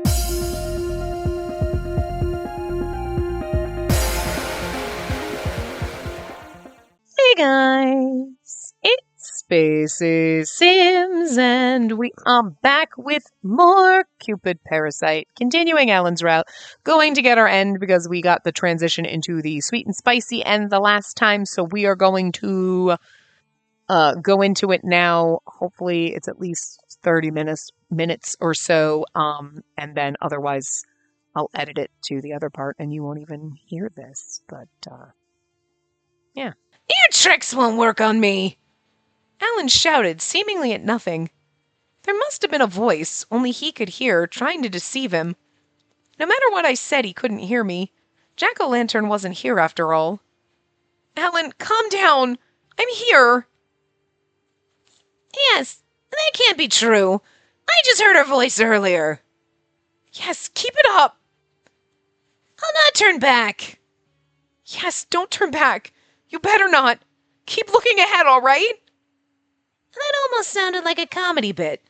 Hey guys, it's Spacey Sims, and we are back with more Cupid Parasite, continuing Alan's route, going to get our end because we got the transition into the sweet and spicy end the last time, so we are going to go into it now. Hopefully it's at least 30 minutes or so, and then otherwise I'll edit it to the other part and you won't even hear this, but yeah. Your tricks won't work on me! Alan shouted, seemingly at nothing. There must have been a voice, only he could hear, trying to deceive him. No matter what I said, he couldn't hear me. Jack-o'-lantern wasn't here after all. Alan, calm down! I'm here! Yes, that can't be true. I just heard her voice earlier. Yes, keep it up! I'll not turn back. Yes, don't turn back. You better not. Keep looking ahead, all right? That almost sounded like a comedy bit.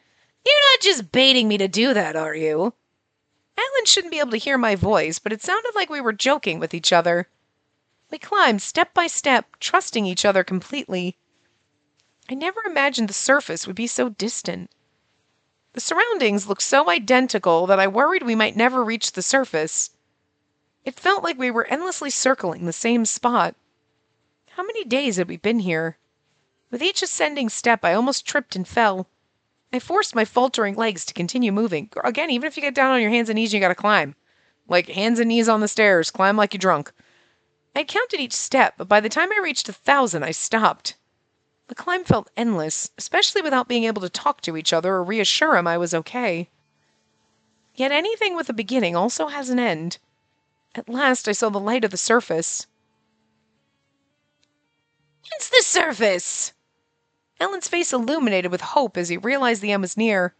You're not just baiting me to do that, are you? Alan shouldn't be able to hear my voice, but it sounded like we were joking with each other. We climbed step by step, trusting each other completely. I never imagined the surface would be so distant. The surroundings looked so identical that I worried we might never reach the surface. It felt like we were endlessly circling the same spot. How many days had we been here? With each ascending step, I almost tripped and fell. I forced my faltering legs to continue moving. Again, even if you get down on your hands and knees, you gotta climb. Like, hands and knees on the stairs. Climb like you're drunk. I counted each step, but by the time I reached 1,000, I stopped. The climb felt endless, especially without being able to talk to each other or reassure him I was okay. Yet anything with a beginning also has an end. At last, I saw the light of the surface. It's the surface! Alan's face illuminated with hope as he realized the end was near.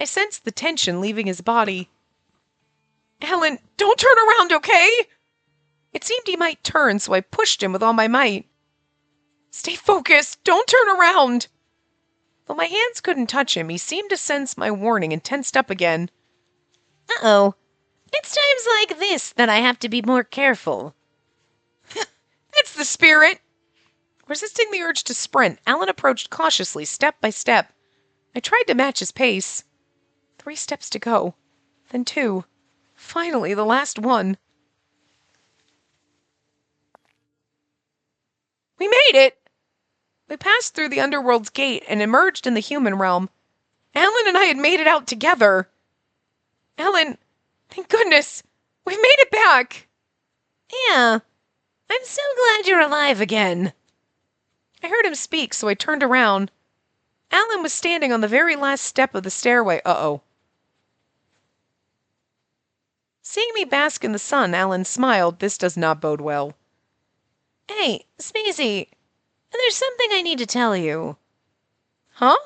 I sensed the tension leaving his body. Alan, don't turn around, okay? It seemed he might turn, so I pushed him with all my might. Stay focused! Don't turn around! Though my hands couldn't touch him, he seemed to sense my warning and tensed up again. Uh-oh. It's times like this that I have to be more careful. That's the spirit! Resisting the urge to sprint, Alan approached cautiously, step by step. I tried to match his pace. 3 steps to go. Then 2. Finally, the last one. We made it! We passed through the underworld's gate and emerged in the human realm. Alan and I had made it out together. Alan, thank goodness, we made it back. Yeah, I'm so glad you're alive again. I heard him speak, so I turned around. Alan was standing on the very last step of the stairway. Uh-oh. Seeing me bask in the sun, Alan smiled. This does not bode well. Hey, Spacey, there's something I need to tell you. Huh?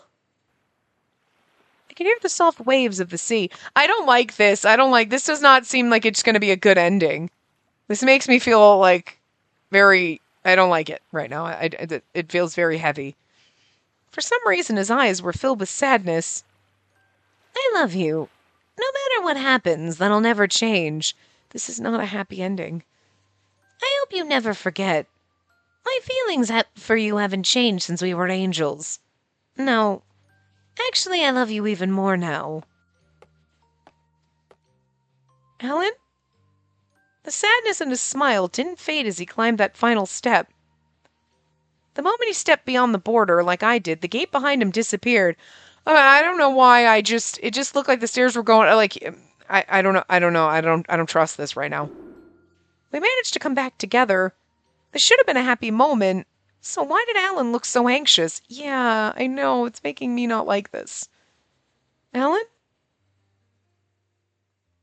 I can hear the soft waves of the sea. I don't like this. This does not seem like it's going to be a good ending. This makes me feel like I don't like it right now. It feels very heavy. For some reason, his eyes were filled with sadness. I love you. No matter what happens, that'll never change. This is not a happy ending. I hope you never forget. My feelings for you haven't changed since we were angels. No. Actually, I love you even more now. Alan? The sadness in his smile didn't fade as he climbed that final step. The moment he stepped beyond the border, like I did, the gate behind him disappeared. I don't know why. It just looked like the stairs were going. I don't know. I don't trust this right now. We managed to come back together. This should have been a happy moment. So why did Alan look so anxious? Yeah, I know. It's making me not like this. Alan?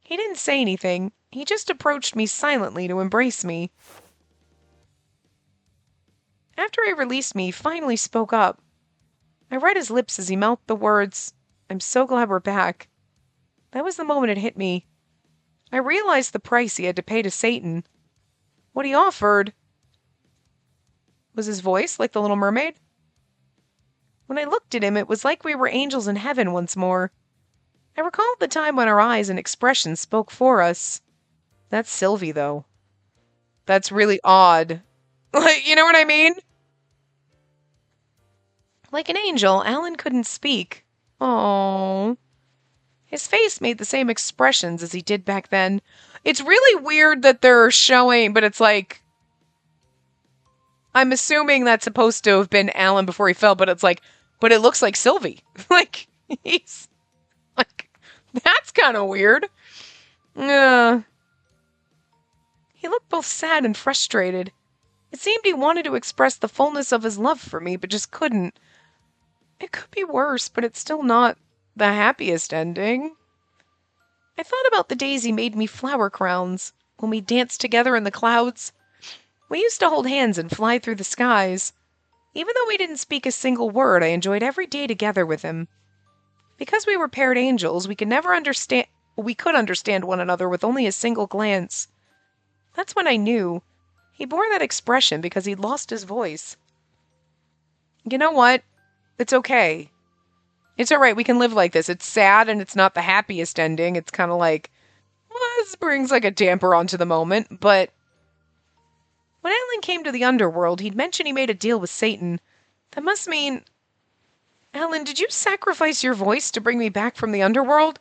He didn't say anything. He just approached me silently to embrace me. After he released me, he finally spoke up. I read his lips as he mouthed the words, I'm so glad we're back. That was the moment it hit me. I realized the price he had to pay to Satan. What he offered... Was his voice like the Little Mermaid? When I looked at him, it was like we were angels in heaven once more. I recalled the time when our eyes and expressions spoke for us. That's Sylvie, though. That's really odd. Like, you know what I mean? Like an angel, Alan couldn't speak. Oh. His face made the same expressions as he did back then. It's really weird that they're showing, but it's like, I'm assuming that's supposed to have been Alan before he fell, but it's like, but it looks like Sylvie. Like, he's like, that's kind of weird. He looked both sad and frustrated. It seemed he wanted to express the fullness of his love for me, but just couldn't. It could be worse, but it's still not the happiest ending. I thought about the days he made me flower crowns, when we danced together in the clouds. We used to hold hands and fly through the skies. Even though we didn't speak a single word, I enjoyed every day together with him. Because we were paired angels, we could understand one another with only a single glance. That's when I knew. He bore that expression because he'd lost his voice. You know what? It's okay. It's alright, we can live like this. It's sad and it's not the happiest ending. It's kind of like, well, this brings like a damper onto the moment, but when Alan came to the underworld, he'd mentioned he made a deal with Satan. That must mean... Alan, did you sacrifice your voice to bring me back from the underworld?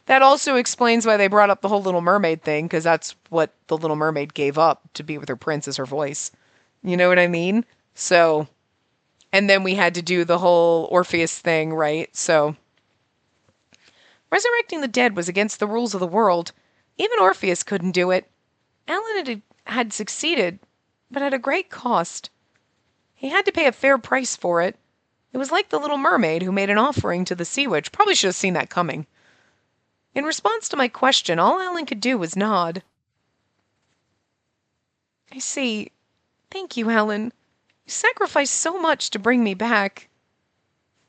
That also explains why they brought up the whole Little Mermaid thing, because that's what the Little Mermaid gave up to be with her prince as her voice. You know what I mean? So, and then we had to do the whole Orpheus thing, right? So, resurrecting the dead was against the rules of the world. Even Orpheus couldn't do it. Alan had succeeded, but at a great cost. He had to pay a fair price for it. It was like the Little Mermaid who made an offering to the sea witch. Probably should have seen that coming. In response to my question, all Alan could do was nod. I see. Thank you, Alan. You sacrificed so much to bring me back.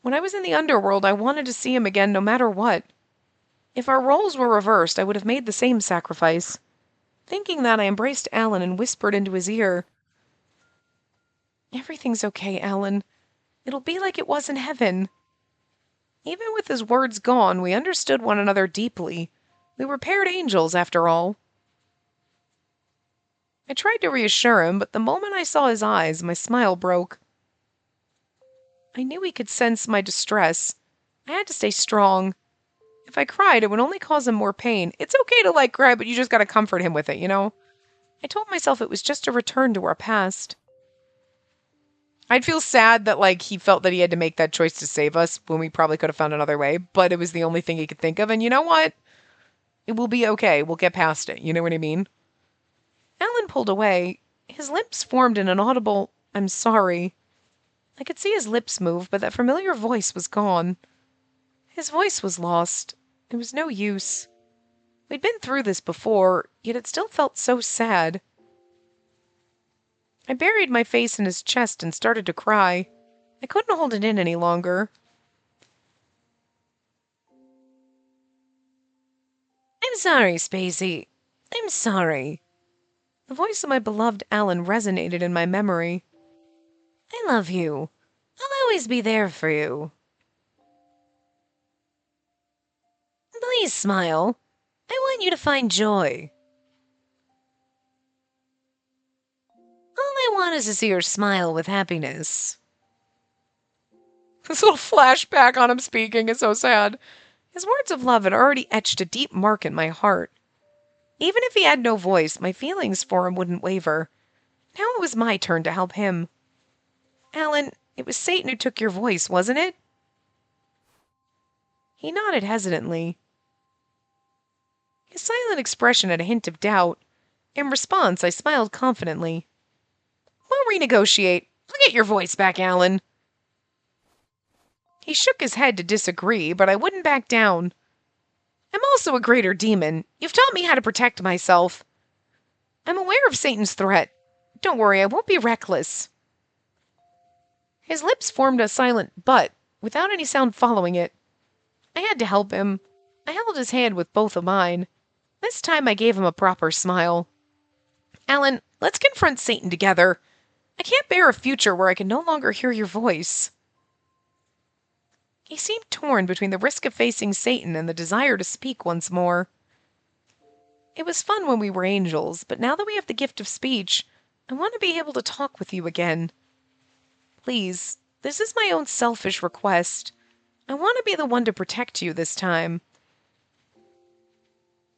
When I was in the underworld, I wanted to see him again no matter what. If our roles were reversed, I would have made the same sacrifice. Thinking that, I embraced Alan and whispered into his ear. Everything's okay, Alan. It'll be like it was in heaven. Even with his words gone, we understood one another deeply. We were paired angels, after all. I tried to reassure him, but the moment I saw his eyes, my smile broke. I knew he could sense my distress. I had to stay strong. If I cried, it would only cause him more pain. It's okay to cry, but you just gotta comfort him with it, you know? I told myself it was just a return to our past. I'd feel sad that, he felt that he had to make that choice to save us when we probably could have found another way, but it was the only thing he could think of, and you know what? It will be okay. We'll get past it. You know what I mean? Alan pulled away. His lips formed in an audible, "I'm sorry." I could see his lips move, but that familiar voice was gone. His voice was lost. It was no use. We'd been through this before, yet it still felt so sad. I buried my face in his chest and started to cry. I couldn't hold it in any longer. I'm sorry, Spacey. I'm sorry. The voice of my beloved Alan resonated in my memory. I love you. I'll always be there for you. Please smile. I want you to find joy. All I want is to see her smile with happiness. This little flashback on him speaking is so sad. His words of love had already etched a deep mark in my heart. Even if he had no voice, my feelings for him wouldn't waver. Now it was my turn to help him. Alan, it was Satan who took your voice, wasn't it? He nodded hesitantly. His silent expression had a hint of doubt. In response, I smiled confidently. We'll renegotiate. I'll get your voice back, Alan. He shook his head to disagree, but I wouldn't back down. I'm also a greater demon. You've taught me how to protect myself. I'm aware of Satan's threat. Don't worry, I won't be reckless. His lips formed a silent but, without any sound following it. I had to help him. I held his hand with both of mine. This time I gave him a proper smile. Alan, let's confront Satan together. I can't bear a future where I can no longer hear your voice. He seemed torn between the risk of facing Satan and the desire to speak once more. It was fun when we were angels, but now that we have the gift of speech, I want to be able to talk with you again. Please, this is my own selfish request. I want to be the one to protect you this time.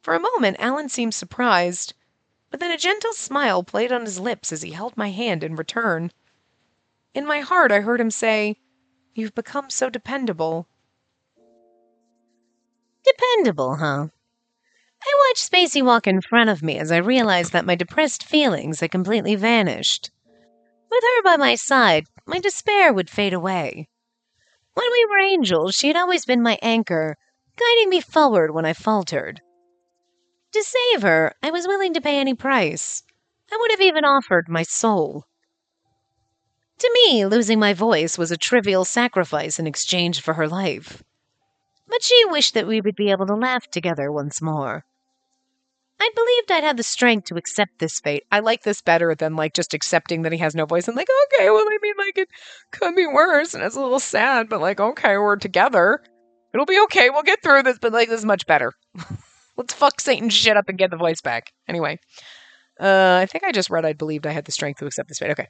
For a moment, Alan seemed surprised, but then a gentle smile played on his lips as he held my hand in return. In my heart, I heard him say, "You've become so dependable." Dependable, huh? I watched Spacey walk in front of me as I realized that my depressed feelings had completely vanished. With her by my side, my despair would fade away. When we were angels, she had always been my anchor, guiding me forward when I faltered. To save her, I was willing to pay any price. I would have even offered my soul. To me, losing my voice was a trivial sacrifice in exchange for her life. But she wished that we would be able to laugh together once more. I believed I'd have the strength to accept this fate. I like this better than, just accepting that he has no voice and okay, well, it could be worse and it's a little sad, but okay, we're together. It'll be okay, we'll get through this, but this is much better. Let's fuck Satan's shit up and get the voice back. Anyway, I think I just read I believed I had the strength to accept this fate. Okay.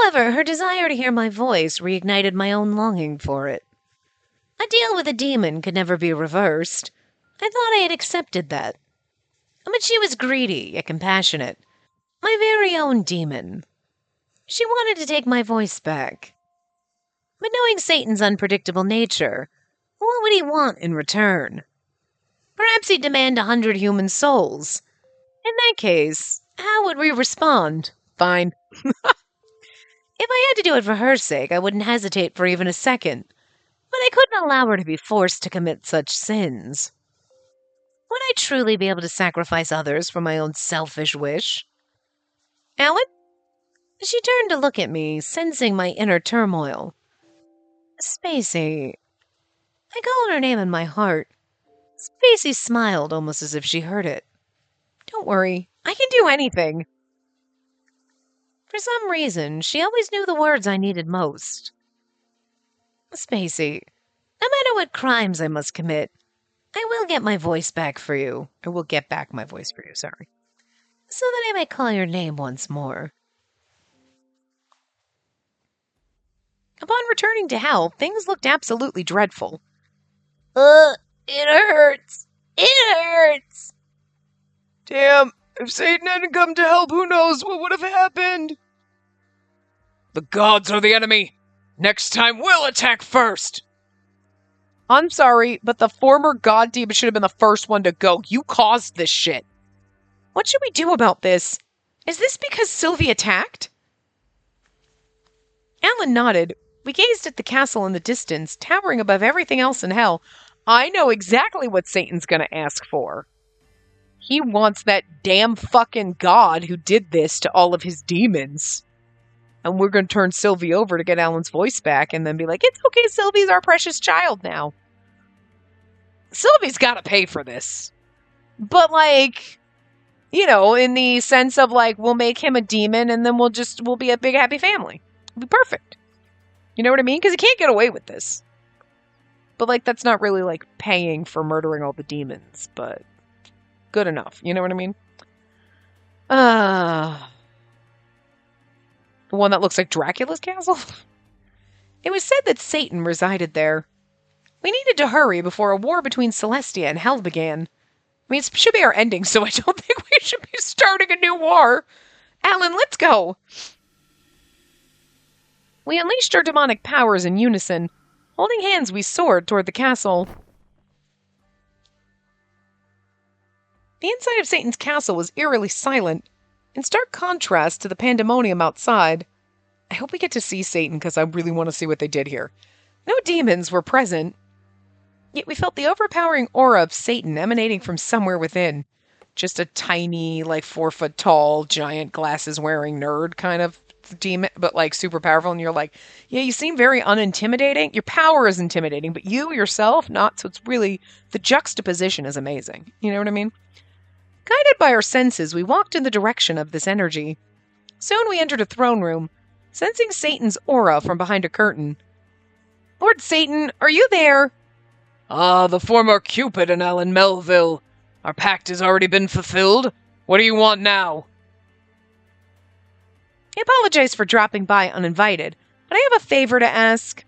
However, her desire to hear my voice reignited my own longing for it. A deal with a demon could never be reversed. I thought I had accepted that. But she was greedy, yet compassionate. My very own demon. She wanted to take my voice back. But knowing Satan's unpredictable nature, what would he want in return? Perhaps he'd demand 100 human souls. In that case, how would we respond? Fine. If I had to do it for her sake, I wouldn't hesitate for even a second. But I couldn't allow her to be forced to commit such sins. Would I truly be able to sacrifice others for my own selfish wish? Alan? She turned to look at me, sensing my inner turmoil. Spacey. I called her name in my heart. Spacey smiled almost as if she heard it. Don't worry, I can do anything. For some reason, she always knew the words I needed most. Spacey, no matter what crimes I must commit, I will get my voice back for you. I will get back my voice for you, sorry. So that I may call your name once more. Upon returning to hell, things looked absolutely dreadful. It hurts. It hurts. Damn, if Satan hadn't come to help, who knows what would have happened? The gods are the enemy. Next time we'll attack first. I'm sorry, but the former god demon should have been the first one to go. You caused this shit. What should we do about this? Is this because Sylvie attacked? Alan nodded. We gazed at the castle in the distance, towering above everything else in hell. I know exactly what Satan's gonna ask for. He wants that damn fucking god who did this to all of his demons. And we're gonna turn Sylvie over to get Alan's voice back and then be like, it's okay, Sylvie's our precious child now. Sylvie's gotta pay for this. But in the sense of we'll make him a demon and then we'll be a big happy family. It'll be perfect. You know what I mean? Because he can't get away with this. But that's not really paying for murdering all the demons, but good enough. You know what I mean? The one that looks like Dracula's castle? It was said that Satan resided there. We needed to hurry before a war between Celestia and Hell began. I mean, it should be our ending, so I don't think we should be starting a new war. Alan, let's go. We unleashed our demonic powers in unison. Holding hands, we soared toward the castle. The inside of Satan's castle was eerily silent, in stark contrast to the pandemonium outside. I hope we get to see Satan, because I really want to see what they did here. No demons were present, yet we felt the overpowering aura of Satan emanating from somewhere within. Just a tiny, 4-foot-tall, giant glasses-wearing nerd kind of demon, but super powerful, and you're yeah, you seem very unintimidating. Your power is intimidating, but you yourself, not, so it's really, the juxtaposition is amazing. You know what I mean? Guided by our senses, we walked in the direction of this energy. Soon we entered a throne room, sensing Satan's aura from behind a curtain. Lord Satan, are you there? Ah, the former Cupid and Alan Melville. Our pact has already been fulfilled. What do you want now? I apologize for dropping by uninvited, but I have a favor to ask.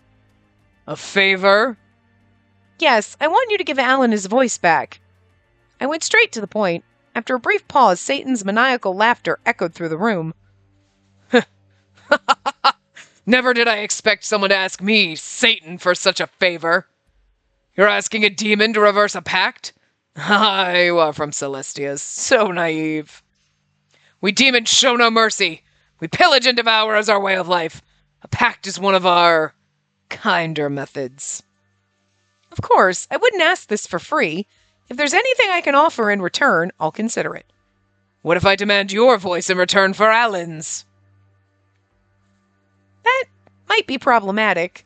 A favor? Yes, I want you to give Alan his voice back. I went straight to the point. After a brief pause, Satan's maniacal laughter echoed through the room. Never did I expect someone to ask me, Satan, for such a favor. You're asking a demon to reverse a pact? Ah, you are from Celestia. So naive. We demons show no mercy. We pillage and devour as our way of life. A pact is one of our kinder methods. Of course, I wouldn't ask this for free. If there's anything I can offer in return, I'll consider it. What if I demand your voice in return for Alan's? That might be problematic.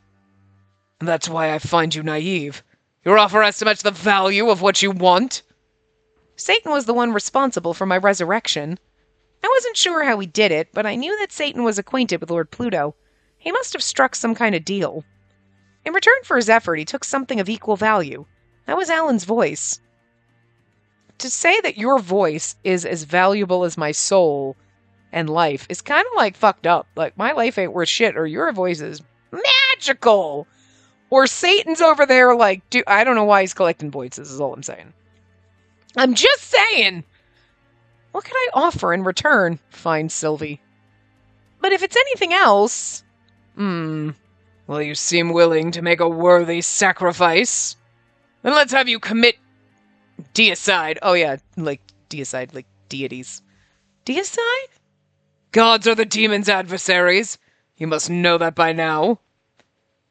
That's why I find you naive. Your offer estimates the value of what you want. Satan was the one responsible for my resurrection. I wasn't sure how he did it, but I knew that Satan was acquainted with Lord Pluto. He must have struck some kind of deal. In return for his effort, he took something of equal value. That was Alan's voice. To say that your voice is as valuable as my soul and life is kind of like fucked up. Like, my life ain't worth shit, or your voice is magical. Or Satan's over there like, dude, I don't know why he's collecting voices, is all I'm saying. I'm just saying. What could I offer in return? Fine, Sylvie. But if it's anything else... Well, you seem willing to make a worthy sacrifice. Then let's have you commit deicide. Oh yeah, like deicide, like deities. Deicide? Gods are the demon's adversaries. You must know that by now.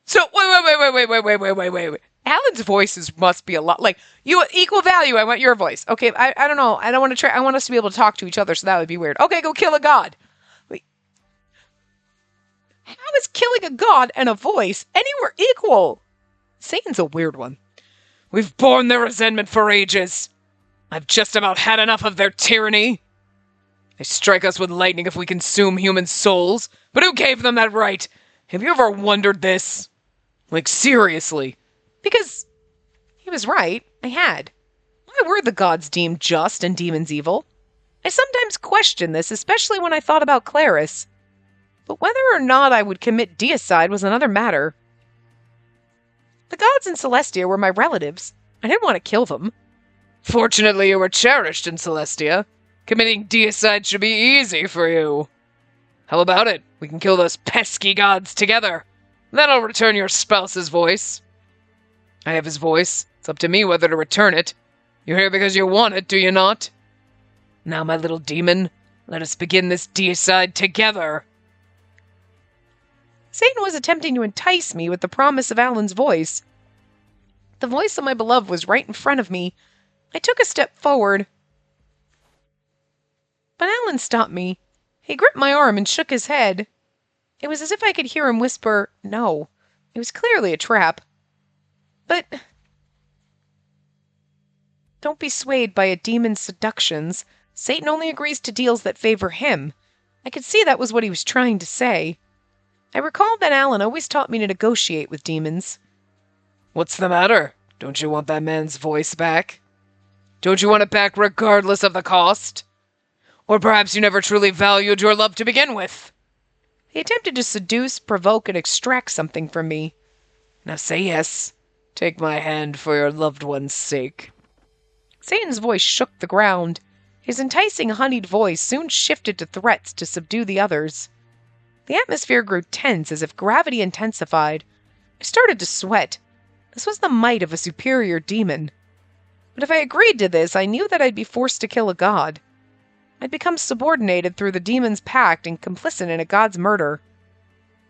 So, wait. Alan's voices must be a lot like you equal value. I want your voice. Okay, I don't know. I don't want to try. I want us to be able to talk to each other, so that would be weird. Okay, go kill a god. Wait, how is killing a god and a voice anywhere equal? Satan's a weird one. We've borne their resentment for ages. I've just about had enough of their tyranny. They strike us with lightning if we consume human souls, but who gave them that right? Have you ever wondered this? Like, seriously. Because he was right. I had. Why were the gods deemed just and demons evil? I sometimes question this, especially when I thought about Clarice. But whether or not I would commit deicide was another matter. The gods in Celestia were my relatives. I didn't want to kill them. Fortunately, you were cherished in Celestia. Committing deicide should be easy for you. How about it? We can kill those pesky gods together. Then I'll return your spouse's voice. I have his voice. It's up to me whether to return it. You're here because you want it, do you not? Now, my little demon, let us begin this deicide together. Satan was attempting to entice me with the promise of Alan's voice. The voice of my beloved was right in front of me. I took a step forward. But Alan stopped me. He gripped my arm and shook his head. It was as if I could hear him whisper, no. It was clearly a trap. But don't be swayed by a demon's seductions. Satan only agrees to deals that favor him. I could see that was what he was trying to say. I recalled that Alan always taught me to negotiate with demons. What's the matter? Don't you want that man's voice back? Don't you want it back regardless of the cost? Or perhaps you never truly valued your love to begin with? He attempted to seduce, provoke, and extract something from me. Now say yes. Take my hand for your loved one's sake. Satan's voice shook the ground. His enticing honeyed voice soon shifted to threats to subdue the others. The atmosphere grew tense as if gravity intensified. I started to sweat. This was the might of a superior demon. But if I agreed to this, I knew that I'd be forced to kill a god. I'd become subordinated through the demon's pact and complicit in a god's murder.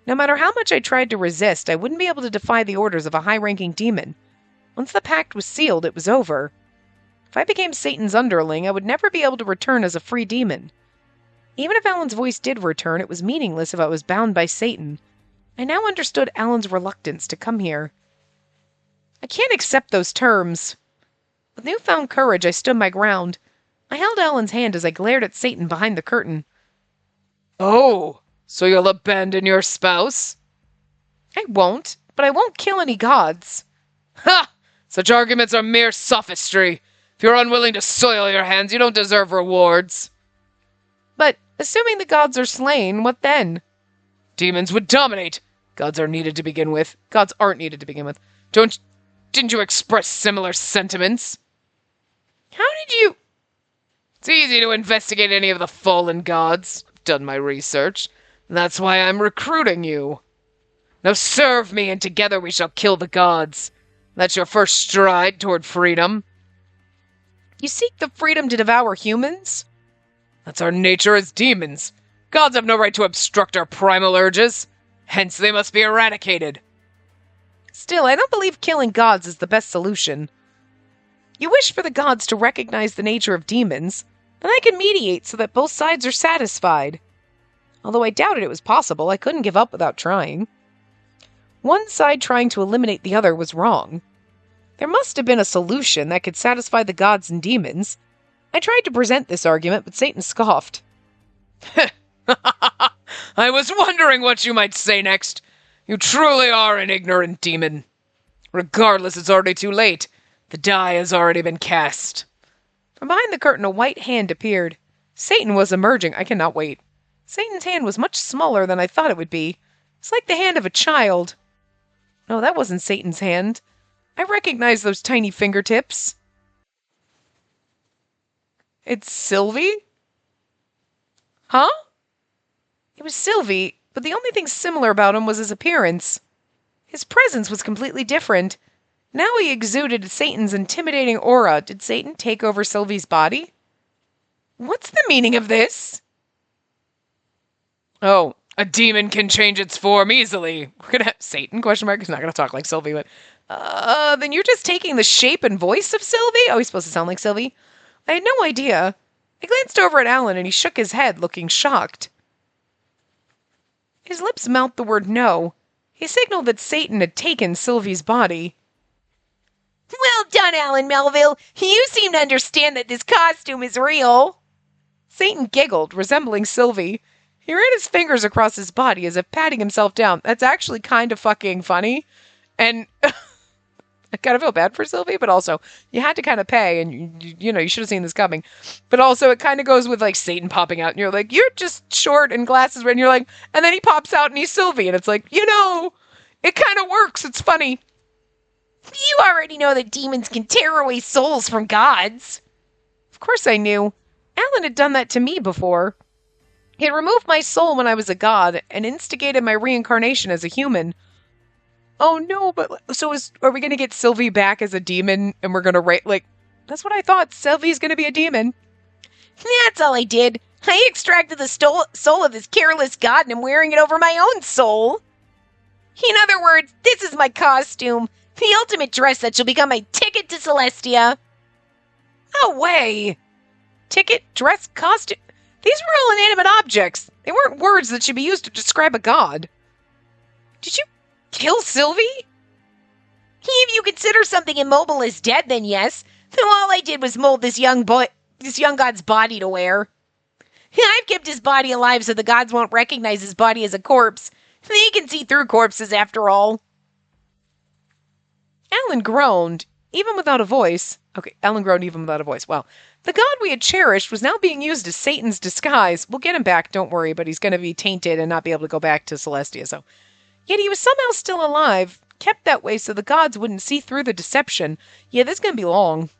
No matter how much I tried to resist, I wouldn't be able to defy the orders of a high-ranking demon. Once the pact was sealed, it was over. If I became Satan's underling, I would never be able to return as a free demon. Even if Alan's voice did return, it was meaningless if I was bound by Satan. I now understood Alan's reluctance to come here. I can't accept those terms. With newfound courage, I stood my ground. I held Alan's hand as I glared at Satan behind the curtain. Oh, so you'll abandon your spouse? I won't. but I won't kill any gods. Ha! Such arguments are mere sophistry. If you're unwilling to soil your hands, you don't deserve rewards. But assuming the gods are slain, what then? Demons would dominate. Gods are needed to begin with. Gods aren't needed to begin with. Didn't you express similar sentiments? How did you... It's easy to investigate any of the fallen gods. I've done my research. That's why I'm recruiting you. Now serve me, and together we shall kill the gods. That's your first stride toward freedom. You seek the freedom to devour humans? That's our nature as demons. Gods have no right to obstruct our primal urges. Hence, they must be eradicated. Still, I don't believe killing gods is the best solution. You wish for the gods to recognize the nature of demons, then I can mediate so that both sides are satisfied. Although I doubted it was possible, I couldn't give up without trying. One side trying to eliminate the other was wrong. There must have been a solution that could satisfy the gods and demons. I tried to present this argument, but Satan scoffed. I was wondering what you might say next. You truly are an ignorant demon. Regardless, it's already too late. The die has already been cast. From behind the curtain, a white hand appeared. Satan was emerging. I cannot wait. Satan's hand was much smaller than I thought it would be. It's like the hand of a child. No, that wasn't Satan's hand. I recognize those tiny fingertips. It's Sylvie? Huh? It was Sylvie, but the only thing similar about him was his appearance. His presence was completely different. Now he exuded Satan's intimidating aura. Did Satan take over Sylvie's body? What's the meaning of this? Oh, a demon can change its form easily. We're gonna have Satan, question mark. He's not gonna talk like Sylvie, but... then you're just taking the shape and voice of Sylvie? Oh, he's supposed to sound like Sylvie? I had no idea. I glanced over at Alan and he shook his head, looking shocked. His lips mouthed the word no. He signaled that Satan had taken Sylvie's body. Well done, Alan Melville. You seem to understand that this costume is real. Satan giggled, resembling Sylvie. He ran his fingers across his body as if patting himself down. That's actually kind of fucking funny. And I kind of feel bad for Sylvie, but also you had to kind of pay, and you should have seen this coming. But also it kind of goes with like Satan popping out, and you're like, you're just short and glasses red, and you're like, and then he pops out and he's Sylvie, and it's like, it kind of works. It's funny. You already know that demons can tear away souls from gods. Of course I knew. Alan had done that to me before. He had removed my soul when I was a god and instigated my reincarnation as a human. Oh no, but are we going to get Sylvie back as a demon and we're going to that's what I thought. Sylvie's going to be a demon. That's all I did. I extracted the soul of this careless god and I'm wearing it over my own soul. In other words, this is my costume. The ultimate dress that shall become my ticket to Celestia. No way. Ticket, dress, costume. These were all inanimate objects. They weren't words that should be used to describe a god. Did you kill Sylvie? If you consider something immobile as dead, then yes. Though all I did was mold this young god's body to wear. I've kept his body alive so the gods won't recognize his body as a corpse. They can see through corpses after all. Alan groaned, even without a voice. Okay, Alan groaned even without a voice. Well, the god we had cherished was now being used as Satan's disguise. We'll get him back, don't worry, but he's going to be tainted and not be able to go back to Celestia, so... Yet he was somehow still alive, kept that way so the gods wouldn't see through the deception. Yeah, this is going to be long,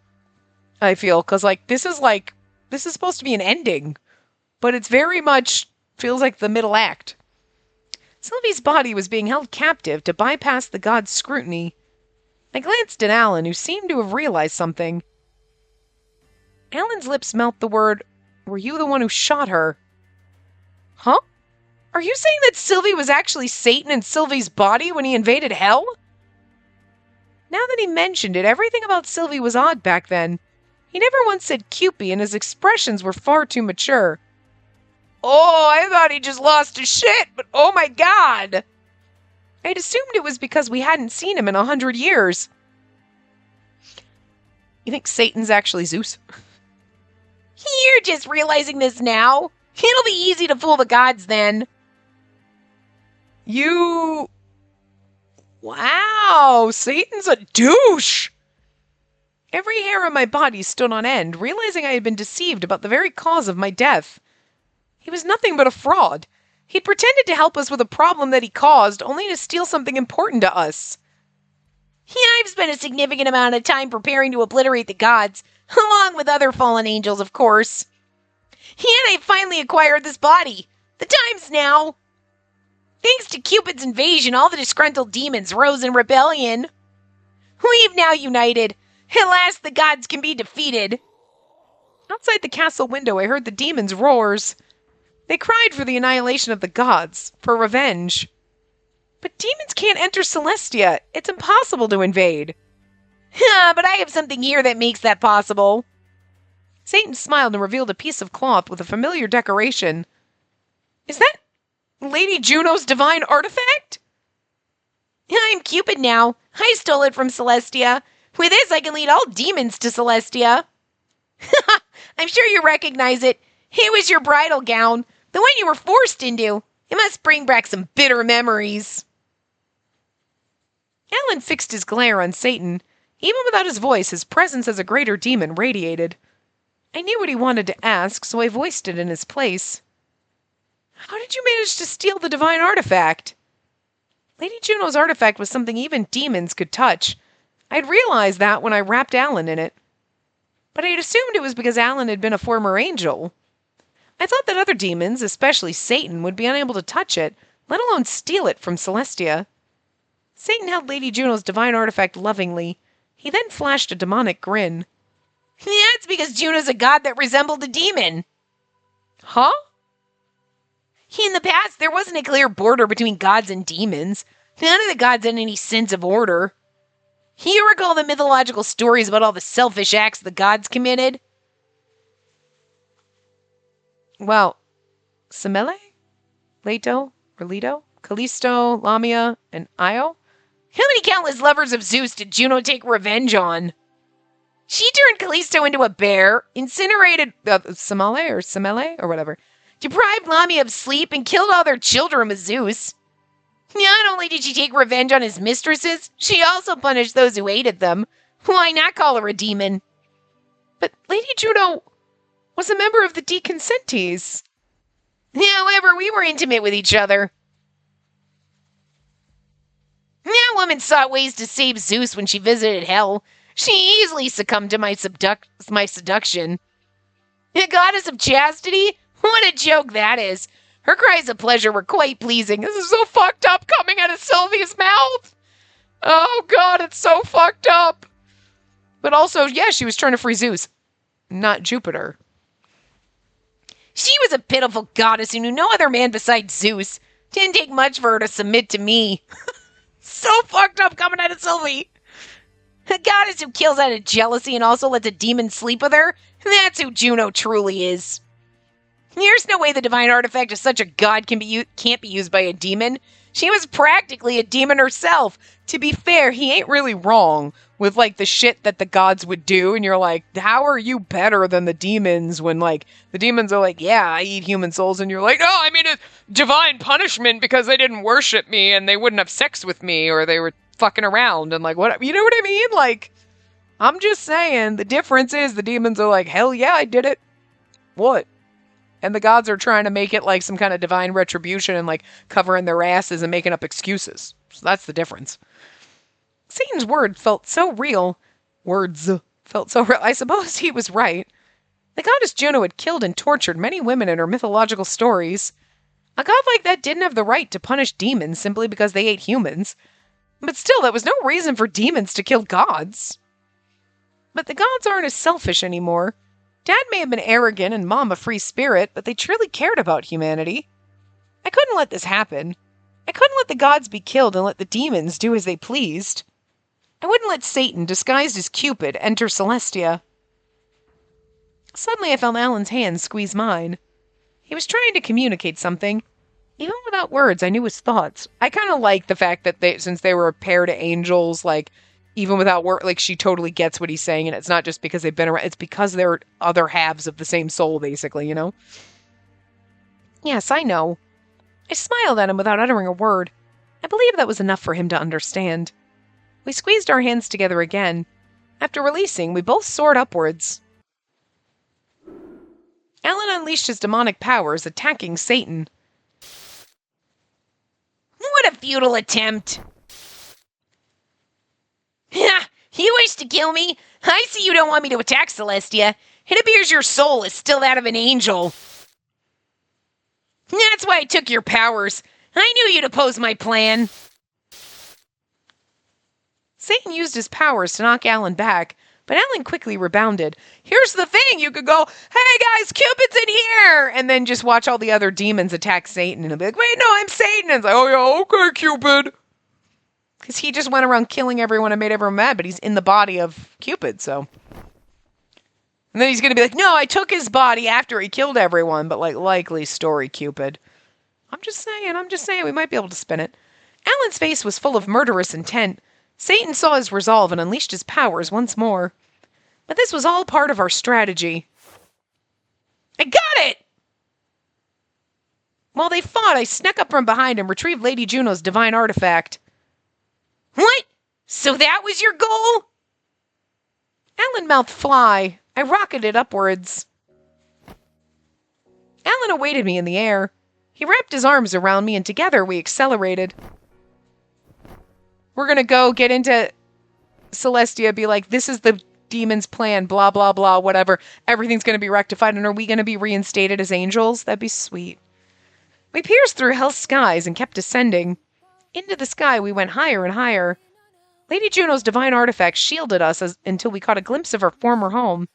I feel, because, this is supposed to be an ending, but it's very much feels like the middle act. Sylvie's body was being held captive to bypass the god's scrutiny. I glanced at Alan, who seemed to have realized something. Alan's lips mouthed the word, "Were you the one who shot her?" Huh? Are you saying that Sylvie was actually Satan in Sylvie's body when he invaded hell? Now that he mentioned it, everything about Sylvie was odd back then. He never once said Cupid, and his expressions were far too mature. Oh, I thought he just lost his shit, but oh my god! I'd assumed it was because we hadn't seen him in 100 years. You think Satan's actually Zeus? You're just realizing this now? It'll be easy to fool the gods then. Wow, Satan's a douche! Every hair on my body stood on end, realizing I had been deceived about the very cause of my death. He was nothing but a fraud. He'd pretended to help us with a problem that he caused, only to steal something important to us. Yeah, I've spent a significant amount of time preparing to obliterate the gods, along with other fallen angels, of course. And I finally acquired this body. The time's now. Thanks to Cupid's invasion, all the disgruntled demons rose in rebellion. We've now united. At last the gods can be defeated. Outside the castle window, I heard the demons' roars. They cried for the annihilation of the gods, for revenge. But demons can't enter Celestia. It's impossible to invade. But I have something here that makes that possible. Satan smiled and revealed a piece of cloth with a familiar decoration. Is that Lady Juno's divine artifact? I'm Cupid now. I stole it from Celestia. With this, I can lead all demons to Celestia. I'm sure you recognize it. It was your bridal gown, the one you were forced into. It must bring back some bitter memories. Alan fixed his glare on Satan. Even without his voice, his presence as a greater demon radiated. I knew what he wanted to ask, so I voiced it in his place. How did you manage to steal the divine artifact? Lady Juno's artifact was something even demons could touch. I'd realized that when I wrapped Alan in it. But I had assumed it was because Alan had been a former angel. I thought that other demons, especially Satan, would be unable to touch it, let alone steal it from Celestia. Satan held Lady Juno's divine artifact lovingly. He then flashed a demonic grin. That's because Juno's a god that resembled a demon. Huh? In the past, there wasn't a clear border between gods and demons. None of the gods had any sense of order. You recall the mythological stories about all the selfish acts the gods committed? Well, Semele, Leto, or Leto, Callisto, Lamia, and Io? How many countless lovers of Zeus did Juno take revenge on? She turned Callisto into a bear, incinerated Semele or whatever, deprived Lamia of sleep, and killed all their children with Zeus. Not only did she take revenge on his mistresses, she also punished those who hated them. Why not call her a demon? But Lady Juno was a member of the Deconsentes. However, we were intimate with each other. That woman sought ways to save Zeus when she visited hell. She easily succumbed to my seduction. A goddess of chastity? What a joke that is. Her cries of pleasure were quite pleasing. This is so fucked up coming out of Sylvia's mouth. Oh god, it's so fucked up. But also, yeah, she was trying to free Zeus, not Jupiter. She was a pitiful goddess who knew no other man besides Zeus. Didn't take much for her to submit to me. So fucked up coming out of Sylvie. A goddess who kills out of jealousy and also lets a demon sleep with her. That's who Juno truly is. There's no way the divine artifact of such a god can't be used by a demon. She was practically a demon herself. To be fair, he ain't really wrong with, like, the shit that the gods would do. And you're like, how are you better than the demons when, like, the demons are like, yeah, I eat human souls. And you're like, no, I mean, it's divine punishment because they didn't worship me and they wouldn't have sex with me or they were fucking around. And, like, what, you know what I mean? Like, I'm just saying, the difference is the demons are like, hell yeah, I did it. What? And the gods are trying to make it like some kind of divine retribution and like covering their asses and making up excuses. So that's the difference. Satan's words felt so real. I suppose he was right. The goddess Juno had killed and tortured many women in her mythological stories. A god like that didn't have the right to punish demons simply because they ate humans. But still, that was no reason for demons to kill gods. But the gods aren't as selfish anymore. Dad may have been arrogant and Mom a free spirit, but they truly cared about humanity. I couldn't let this happen. I couldn't let the gods be killed and let the demons do as they pleased. I wouldn't let Satan, disguised as Cupid, enter Celestia. Suddenly I felt Alan's hand squeeze mine. He was trying to communicate something. Even without words, I knew his thoughts. I kind of like the fact that since they were a pair to angels, like, even without word, like, she totally gets what he's saying, and it's not just because they've been around, it's because they're other halves of the same soul, basically, you know? Yes, I know. I smiled at him without uttering a word. I believe that was enough for him to understand. We squeezed our hands together again. After releasing, we both soared upwards. Alan unleashed his demonic powers, attacking Satan. What a futile attempt! Ha! You wish to kill me? I see you don't want me to attack Celestia. It appears your soul is still that of an angel. That's why I took your powers. I knew you'd oppose my plan. Satan used his powers to knock Alan back, but Alan quickly rebounded. Here's the thing, you could go, hey guys, Cupid's in here! And then just watch all the other demons attack Satan, and he'll be like, wait, no, I'm Satan! And it's like, oh yeah, okay, Cupid! Because he just went around killing everyone and made everyone mad, but he's in the body of Cupid, so. And then he's going to be like, no, I took his body after he killed everyone, but like, likely story, Cupid. I'm just saying, we might be able to spin it. Alan's face was full of murderous intent. Satan saw his resolve and unleashed his powers once more. But this was all part of our strategy. I got it! While they fought, I snuck up from behind and retrieved Lady Juno's divine artifact. What? So that was your goal? Alan mouthed fly. I rocketed upwards. Alan awaited me in the air. He wrapped his arms around me, and together we accelerated. We're gonna go get into Celestia, be like, this is the demon's plan, blah, blah, blah, whatever. Everything's gonna be rectified, and are we gonna be reinstated as angels? That'd be sweet. We pierced through hell's skies and kept ascending. Into the sky we went higher and higher. Lady Juno's divine artifact shielded us until we caught a glimpse of our former home.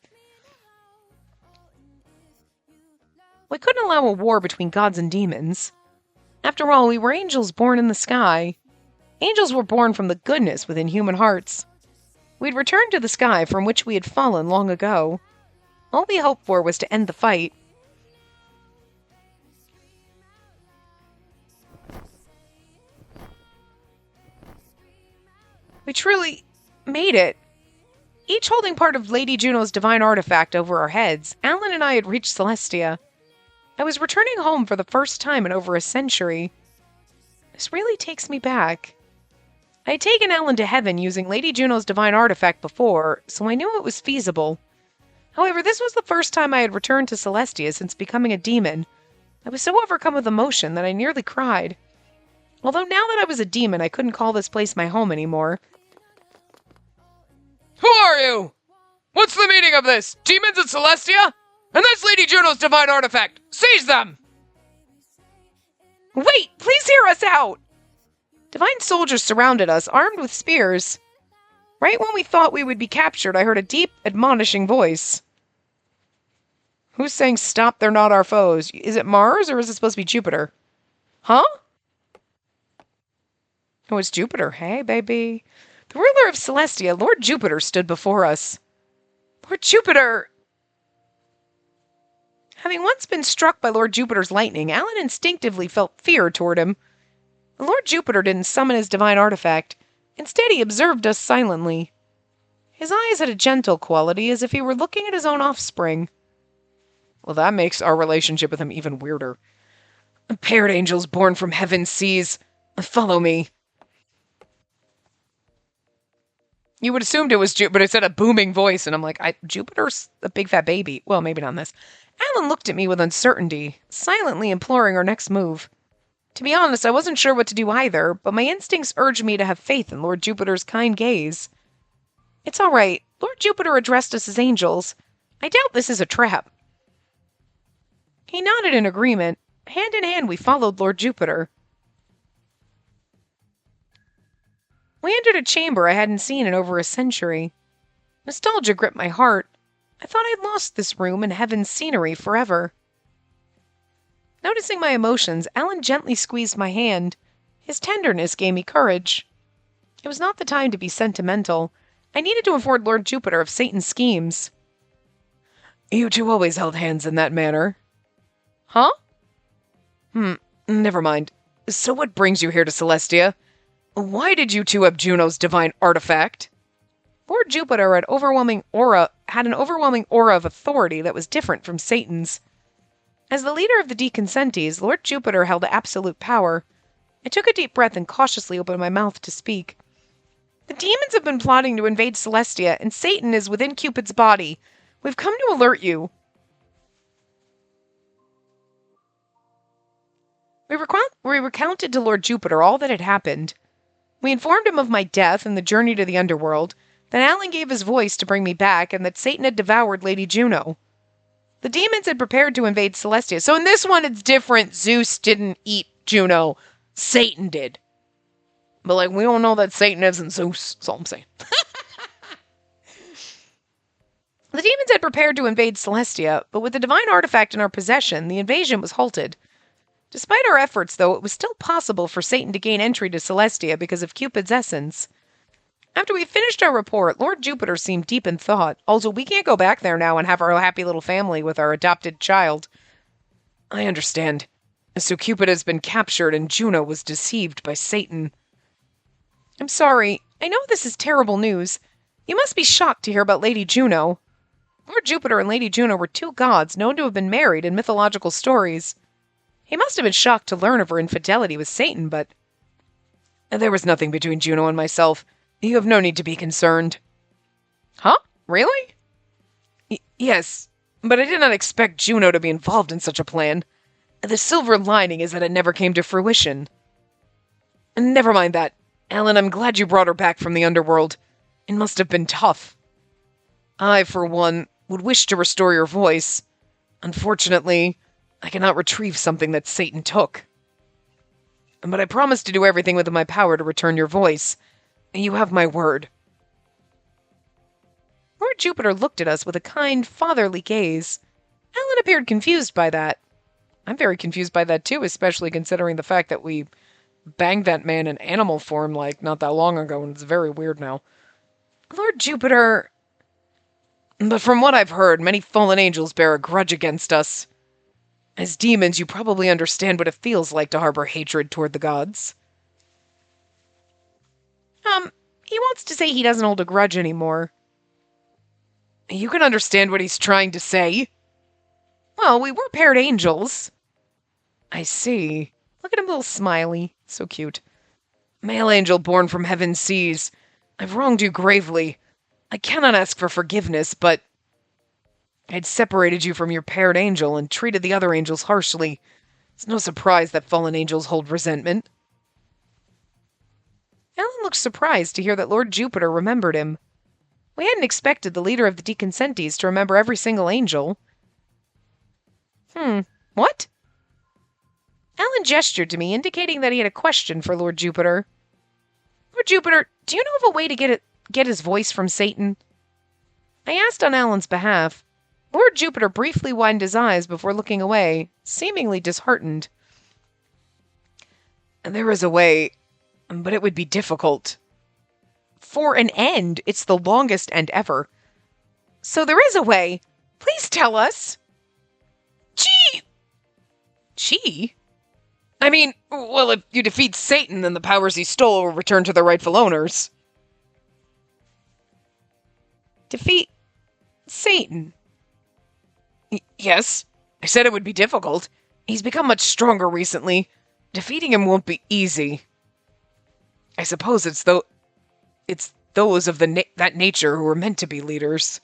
We couldn't allow a war between gods and demons. After all, we were angels born in the sky. Angels were born from the goodness within human hearts. We'd returned to the sky from which we had fallen long ago. All we hoped for was to end the fight. We truly made it. Each holding part of Lady Juno's divine artifact over our heads, Alan and I had reached Celestia. I was returning home for the first time in over a century. This really takes me back. I had taken Alan to heaven using Lady Juno's divine artifact before, so I knew it was feasible. However, this was the first time I had returned to Celestia since becoming a demon. I was so overcome with emotion that I nearly cried. Although now that I was a demon, I couldn't call this place my home anymore. Who are you? What's the meaning of this? Demons in Celestia? And that's Lady Juno's divine artifact! Seize them! Wait! Please hear us out! Divine soldiers surrounded us, armed with spears. Right when we thought we would be captured, I heard a deep, admonishing voice. Who's saying, stop, they're not our foes? Is it Mars, or is it supposed to be Jupiter? Huh? Oh, it's Jupiter. Hey, baby. The ruler of Celestia, Lord Jupiter, stood before us. Lord Jupiter! Having once been struck by Lord Jupiter's lightning, Alan instinctively felt fear toward him. Lord Jupiter didn't summon his divine artifact. Instead, he observed us silently. His eyes had a gentle quality, as if he were looking at his own offspring. Well, that makes our relationship with him even weirder. Paired angels born from heaven's seas. Follow me. You would assumed it was Jupiter, but it said a booming voice, and I'm like, Jupiter's a big fat baby. Well, maybe not on this. Alan looked at me with uncertainty, silently imploring our next move. To be honest, I wasn't sure what to do either, but my instincts urged me to have faith in Lord Jupiter's kind gaze. It's all right. Lord Jupiter addressed us as angels. I doubt this is a trap. He nodded in agreement. Hand in hand, we followed Lord Jupiter. We entered a chamber I hadn't seen in over a century. Nostalgia gripped my heart. I thought I'd lost this room and heaven's scenery forever. Noticing my emotions, Alan gently squeezed my hand. His tenderness gave me courage. It was not the time to be sentimental. I needed to inform Lord Jupiter of Satan's schemes. You two always held hands in that manner. Huh? Never mind. So what brings you here to Celestia? Why did you two have Juno's divine artifact? Lord Jupiter had an overwhelming aura of authority that was different from Satan's. As the leader of the deconsentes, Lord Jupiter held absolute power. I took a deep breath and cautiously opened my mouth to speak. The demons have been plotting to invade Celestia, and Satan is within Cupid's body. We've come to alert you. We recounted to Lord Jupiter all that had happened. We informed him of my death and the journey to the underworld, that Alan gave his voice to bring me back, and that Satan had devoured Lady Juno. The demons had prepared to invade Celestia. So in this one, it's different. Zeus didn't eat Juno. Satan did. But, like, we don't know that Satan isn't Zeus. That's all I'm saying. The demons had prepared to invade Celestia, but with the divine artifact in our possession, the invasion was halted. Despite our efforts, though, it was still possible for Satan to gain entry to Celestia because of Cupid's essence. After we finished our report, Lord Jupiter seemed deep in thought. Also, we can't go back there now and have our happy little family with our adopted child. I understand. So Cupid has been captured and Juno was deceived by Satan. I'm sorry. I know this is terrible news. You must be shocked to hear about Lady Juno. Lord Jupiter and Lady Juno were two gods known to have been married in mythological stories. He must have been shocked to learn of her infidelity with Satan, but... There was nothing between Juno and myself. You have no need to be concerned. Huh? Really? Yes, but I did not expect Juno to be involved in such a plan. The silver lining is that it never came to fruition. Never mind that. Alan, I'm glad you brought her back from the underworld. It must have been tough. I, for one, would wish to restore your voice. Unfortunately, I cannot retrieve something that Satan took. But I promise to do everything within my power to return your voice. You have my word. Lord Jupiter looked at us with a kind, fatherly gaze. Alan appeared confused by that. I'm very confused by that too, especially considering the fact that we banged that man in animal form, like, not that long ago, and it's very weird now. Lord Jupiter... But from what I've heard, many fallen angels bear a grudge against us. As demons, you probably understand what it feels like to harbor hatred toward the gods. He wants to say he doesn't hold a grudge anymore. You can understand what he's trying to say. Well, we were paired angels. I see. Look at him, little smiley. So cute. Male angel born from heaven's seas. I've wronged you gravely. I cannot ask for forgiveness, but... I'd separated you from your paired angel and treated the other angels harshly. It's no surprise that fallen angels hold resentment. Alan looked surprised to hear that Lord Jupiter remembered him. We hadn't expected the leader of the Deconsentes to remember every single angel. What? Alan gestured to me, indicating that he had a question for Lord Jupiter. Lord Jupiter, do you know of a way to get his voice from Satan? I asked on Alan's behalf. Lord Jupiter briefly widened his eyes before looking away, seemingly disheartened. There is a way, but it would be difficult. For an end, it's the longest end ever. So there is a way. Please tell us. Gee! Gee? I mean, well, if you defeat Satan, then the powers he stole will return to their rightful owners. Defeat Satan? Yes, I said it would be difficult. He's become much stronger recently. Defeating him won't be easy. I suppose it's those of that nature who are meant to be leaders.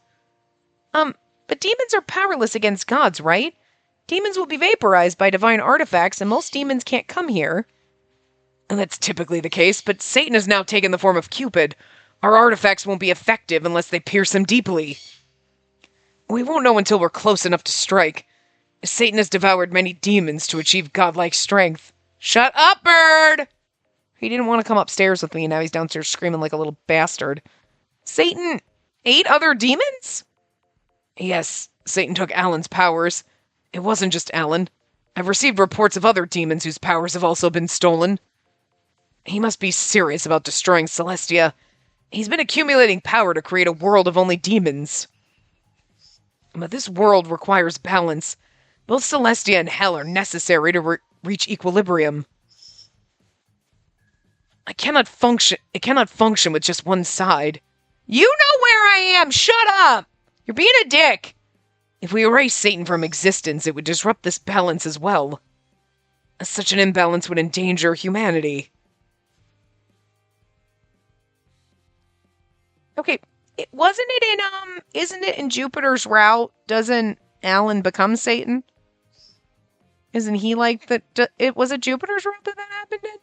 But demons are powerless against gods, right? Demons will be vaporized by divine artifacts, and most demons can't come here. And that's typically the case, but Satan has now taken the form of Cupid. Our artifacts won't be effective unless they pierce him deeply. We won't know until we're close enough to strike. Satan has devoured many demons to achieve godlike strength. Shut up, bird! He didn't want to come upstairs with me, and now he's downstairs screaming like a little bastard. Satan ate other demons? Yes, Satan took Alan's powers. It wasn't just Alan. I've received reports of other demons whose powers have also been stolen. He must be serious about destroying Celestia. He's been accumulating power to create a world of only demons. But this world requires balance. Both Celestia and Hell are necessary to reach equilibrium. It cannot function with just one side. You know where I am! Shut up! You're being a dick! If we erase Satan from existence, it would disrupt this balance as well. Such an imbalance would endanger humanity. Okay, isn't it in Jupiter's route? Doesn't Alan become Satan? Isn't he like it was it Jupiter's route that happened in?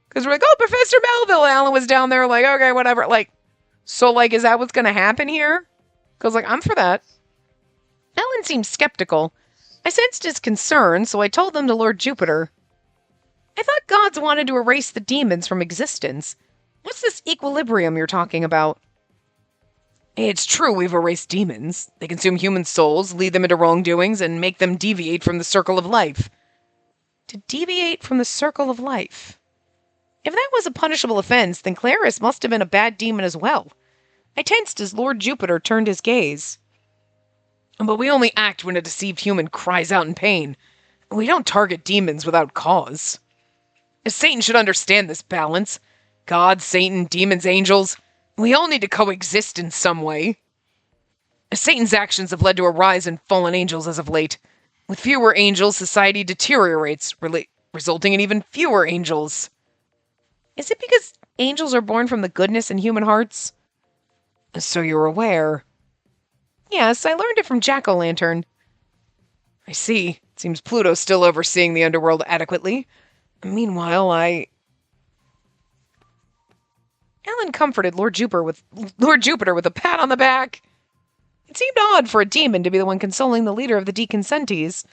Because we're like, oh, Professor Melville. Alan was down there, like, okay, whatever. Like, so, like, is that what's going to happen here? Because, like, I'm for that. Alan seemed skeptical. I sensed his concern, so I told them to Lord Jupiter. I thought gods wanted to erase the demons from existence. What's this equilibrium you're talking about? It's true we've erased demons. They consume human souls, lead them into wrongdoings, and make them deviate from the circle of life. To deviate from the circle of life? If that was a punishable offense, then Clarice must have been a bad demon as well. I tensed as Lord Jupiter turned his gaze. But we only act when a deceived human cries out in pain. We don't target demons without cause. Satan should understand this balance. God, Satan, demons, angels, we all need to coexist in some way. Satan's actions have led to a rise in fallen angels as of late. With fewer angels, society deteriorates, resulting in even fewer angels. Is it because angels are born from the goodness in human hearts? So you're aware. Yes, I learned it from Jack-o'-lantern. I see. It seems Pluto's still overseeing the underworld adequately. Meanwhile, Alan comforted Lord Jupiter with a pat on the back. It seemed odd for a demon to be the one consoling the leader of the deconsentes.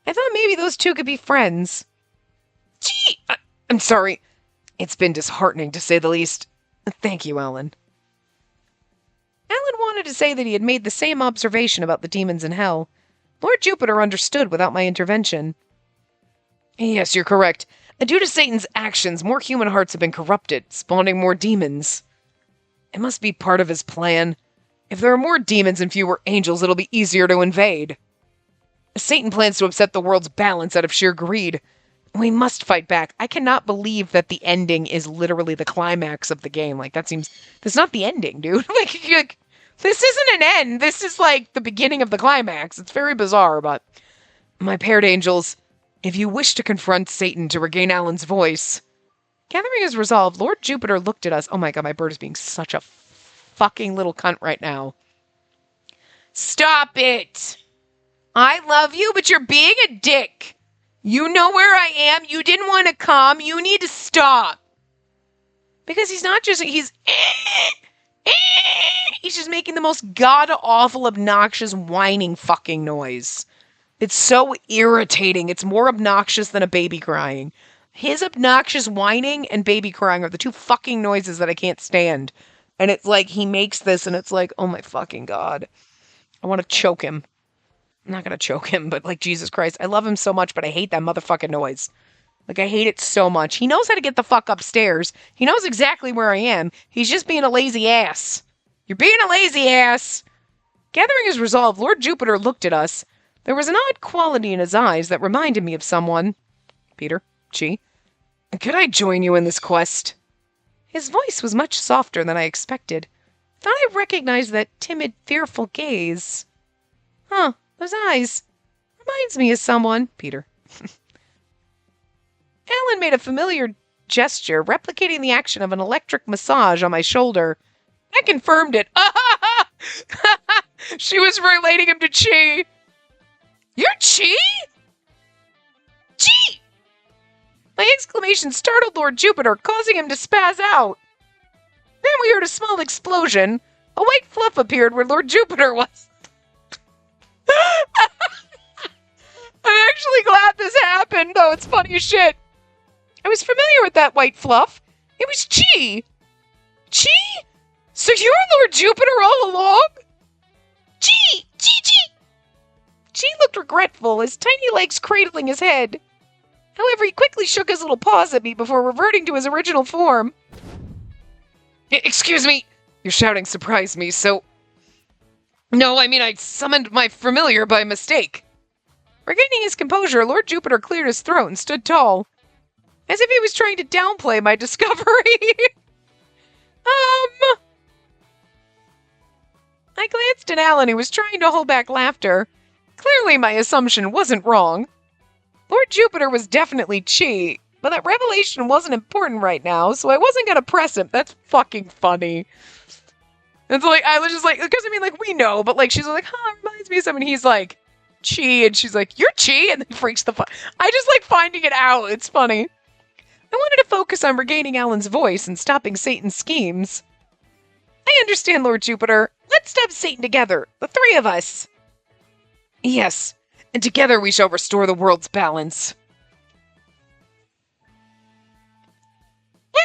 I thought maybe those two could be friends. Gee, I'm sorry. It's been disheartening, to say the least. Thank you, Alan. Alan wanted to say that he had made the same observation about the demons in hell. Lord Jupiter understood without my intervention. Yes, you're correct. Due to Satan's actions, more human hearts have been corrupted, spawning more demons. It must be part of his plan. If there are more demons and fewer angels, it'll be easier to invade. Satan plans to upset the world's balance out of sheer greed. We must fight back. I cannot believe that the ending is literally the climax of the game. Like, that's not the ending, dude. Like, this isn't an end. This is, like, the beginning of the climax. It's very bizarre, but... My paired angels, if you wish to confront Satan to regain Alan's voice... Gathering his resolve, Lord Jupiter looked at us. Oh my god, my bird is being such a fucking little cunt right now. Stop it! I love you, but you're being a dick. You know where I am. You didn't want to come. You need to stop. Because he's not just... He's just making the most god-awful, obnoxious, whining fucking noise. It's so irritating. It's more obnoxious than a baby crying. His obnoxious whining and baby crying are the two fucking noises that I can't stand. And it's like, he makes this and it's like, oh my fucking god. I want to choke him. I'm not gonna choke him, but like, Jesus Christ. I love him so much, but I hate that motherfucking noise. Like, I hate it so much. He knows how to get the fuck upstairs. He knows exactly where I am. He's just being a lazy ass. You're being a lazy ass. Gathering his resolve, Lord Jupiter looked at us. There was an odd quality in his eyes that reminded me of someone. Peter, Chi, could I join you in this quest? His voice was much softer than I expected. Thought I recognized that timid, fearful gaze. Huh, those eyes. Reminds me of someone. Peter. Alan made a familiar gesture, replicating the action of an electric massage on my shoulder. I confirmed it. She was relating him to Chi. You're Chi? Chi! My exclamation startled Lord Jupiter, causing him to spaz out. Then we heard a small explosion. A white fluff appeared where Lord Jupiter was. I'm actually glad this happened, though it's funny as shit. I was familiar with that white fluff. It was Chi. Chi? So you were Lord Jupiter all along? Chi! Chi! Chi! Chi looked regretful, his tiny legs cradling his head. However, he quickly shook his little paws at me before reverting to his original form. Excuse me. Your shouting surprised me, so... No, I mean, I summoned my familiar by mistake. Regaining his composure, Lord Jupiter cleared his throat and stood tall, as if he was trying to downplay my discovery. I glanced at Alan, who was trying to hold back laughter. Clearly my assumption wasn't wrong. Lord Jupiter was definitely Chi, but that revelation wasn't important right now, so I wasn't gonna press him. That's fucking funny. It's like, I was just like, because I mean, like, we know, but like, she's like, huh, it reminds me of someone. He's like, Chi, and she's like, you're Chi, and then freaks the fuck. I just like finding it out. It's funny. I wanted to focus on regaining Alan's voice and stopping Satan's schemes. I understand, Lord Jupiter. Let's stop Satan together, the three of us. Yes, and together we shall restore the world's balance.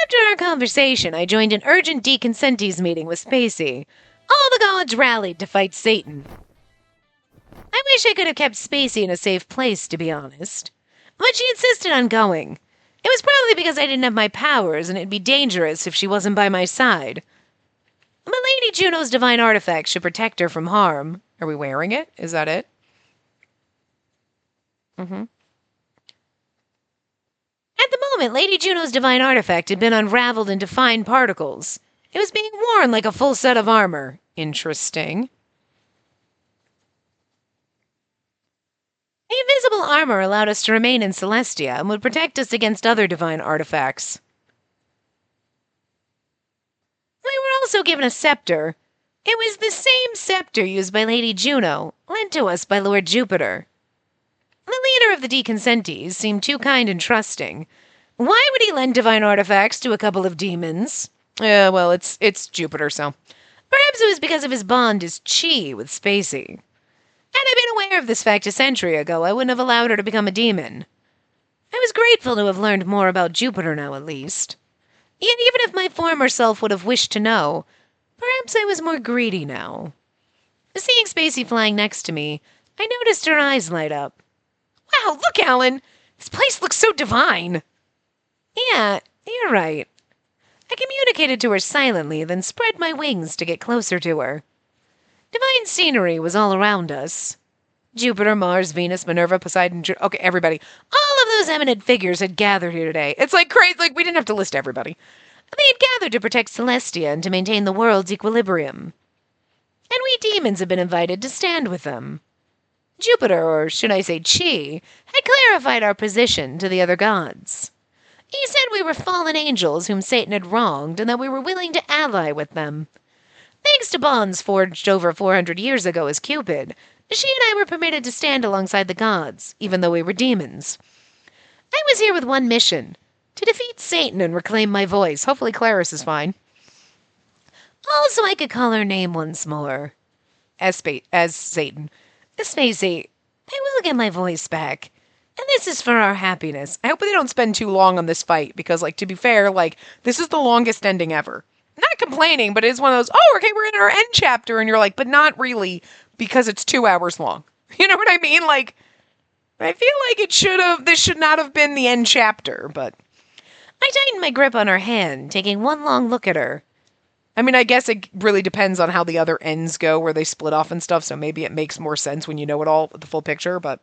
After our conversation, I joined an urgent deconsentes meeting with Spacey. All the gods rallied to fight Satan. I wish I could have kept Spacey in a safe place, to be honest. But she insisted on going. It was probably because I didn't have my powers, and it'd be dangerous if she wasn't by my side. But Lady Juno's divine artifact should protect her from harm. Are we wearing it? Is that it? Mm-hmm. At the moment, Lady Juno's divine artifact had been unraveled into fine particles. It was being worn like a full set of armor. Interesting. The invisible armor allowed us to remain in Celestia and would protect us against other divine artifacts. We were also given a scepter. It was the same scepter used by Lady Juno, lent to us by Lord Jupiter. The leader of the deconsentes seemed too kind and trusting. Why would he lend divine artifacts to a couple of demons? Yeah, well, it's Jupiter, so. Perhaps it was because of his bond as Chi with Spacey. Had I been aware of this fact a century ago, I wouldn't have allowed her to become a demon. I was grateful to have learned more about Jupiter now, at least. Yet even if my former self would have wished to know, perhaps I was more greedy now. Seeing Spacey flying next to me, I noticed her eyes light up. Wow, look, Alan! This place looks so divine! Yeah, you're right. I communicated to her silently, then spread my wings to get closer to her. Divine scenery was all around us. Jupiter, Mars, Venus, Minerva, Poseidon, okay, everybody. All of those eminent figures had gathered here today. It's like crazy, like we didn't have to list everybody. They had gathered to protect Celestia and to maintain the world's equilibrium. And we demons had been invited to stand with them. Jupiter, or should I say Chi, had clarified our position to the other gods. He said we were fallen angels whom Satan had wronged and that we were willing to ally with them. Thanks to bonds forged over 400 years ago as Cupid, she and I were permitted to stand alongside the gods, even though we were demons. I was here with one mission, to defeat Satan and reclaim my voice. Hopefully Clarice is fine. Also, I could call her name once more. As Satan. Spacey, I will get my voice back. And this is for our happiness. I hope they don't spend too long on this fight, because, like, to be fair, like, this is the longest ending ever. Not complaining, but it's one of those, oh, okay, we're in our end chapter, and you're like, but not really, because it's 2 hours long. You know what I mean? Like, I feel like this should not have been the end chapter, but. I tightened my grip on her hand, taking one long look at her. I mean, I guess it really depends on how the other ends go, where they split off and stuff, so maybe it makes more sense when you know it all, the full picture, but.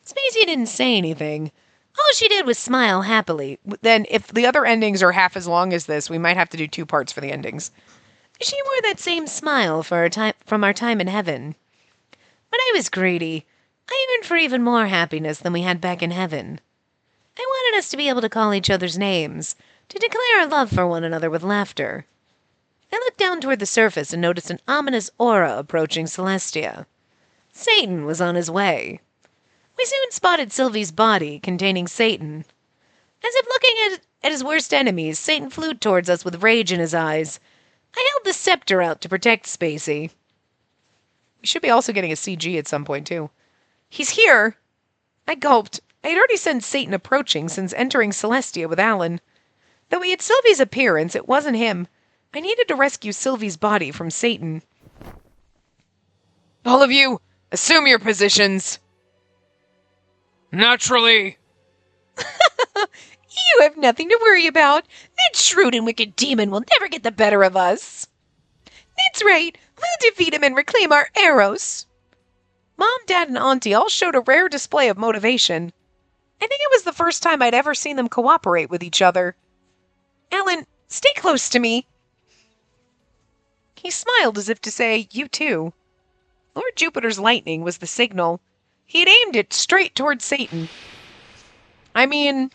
Spacey didn't say anything. All she did was smile happily. Then, if the other endings are half as long as this, we might have to do 2 parts for the endings. She wore that same smile from our time in heaven. But I was greedy. I yearned for even more happiness than we had back in heaven. I wanted us to be able to call each other's names, to declare our love for one another with laughter. I looked down toward the surface and noticed an ominous aura approaching Celestia. Satan was on his way. We soon spotted Sylvie's body, containing Satan. As if looking at his worst enemies, Satan flew towards us with rage in his eyes. I held the scepter out to protect Spacey. We should be also getting a CG at some point, too. He's here! I gulped. I had already sensed Satan approaching since entering Celestia with Alan. Though we had Sylvie's appearance, it wasn't him. I needed to rescue Sylvie's body from Satan. All of you, assume your positions. Naturally. You have nothing to worry about. That shrewd and wicked demon will never get the better of us. That's right. We'll defeat him and reclaim our Eros. Mom, Dad, and Auntie all showed a rare display of motivation. I think it was the first time I'd ever seen them cooperate with each other. Alan, stay close to me. He smiled as if to say, you too. Lord Jupiter's lightning was the signal. He had aimed it straight towards Satan. I mean,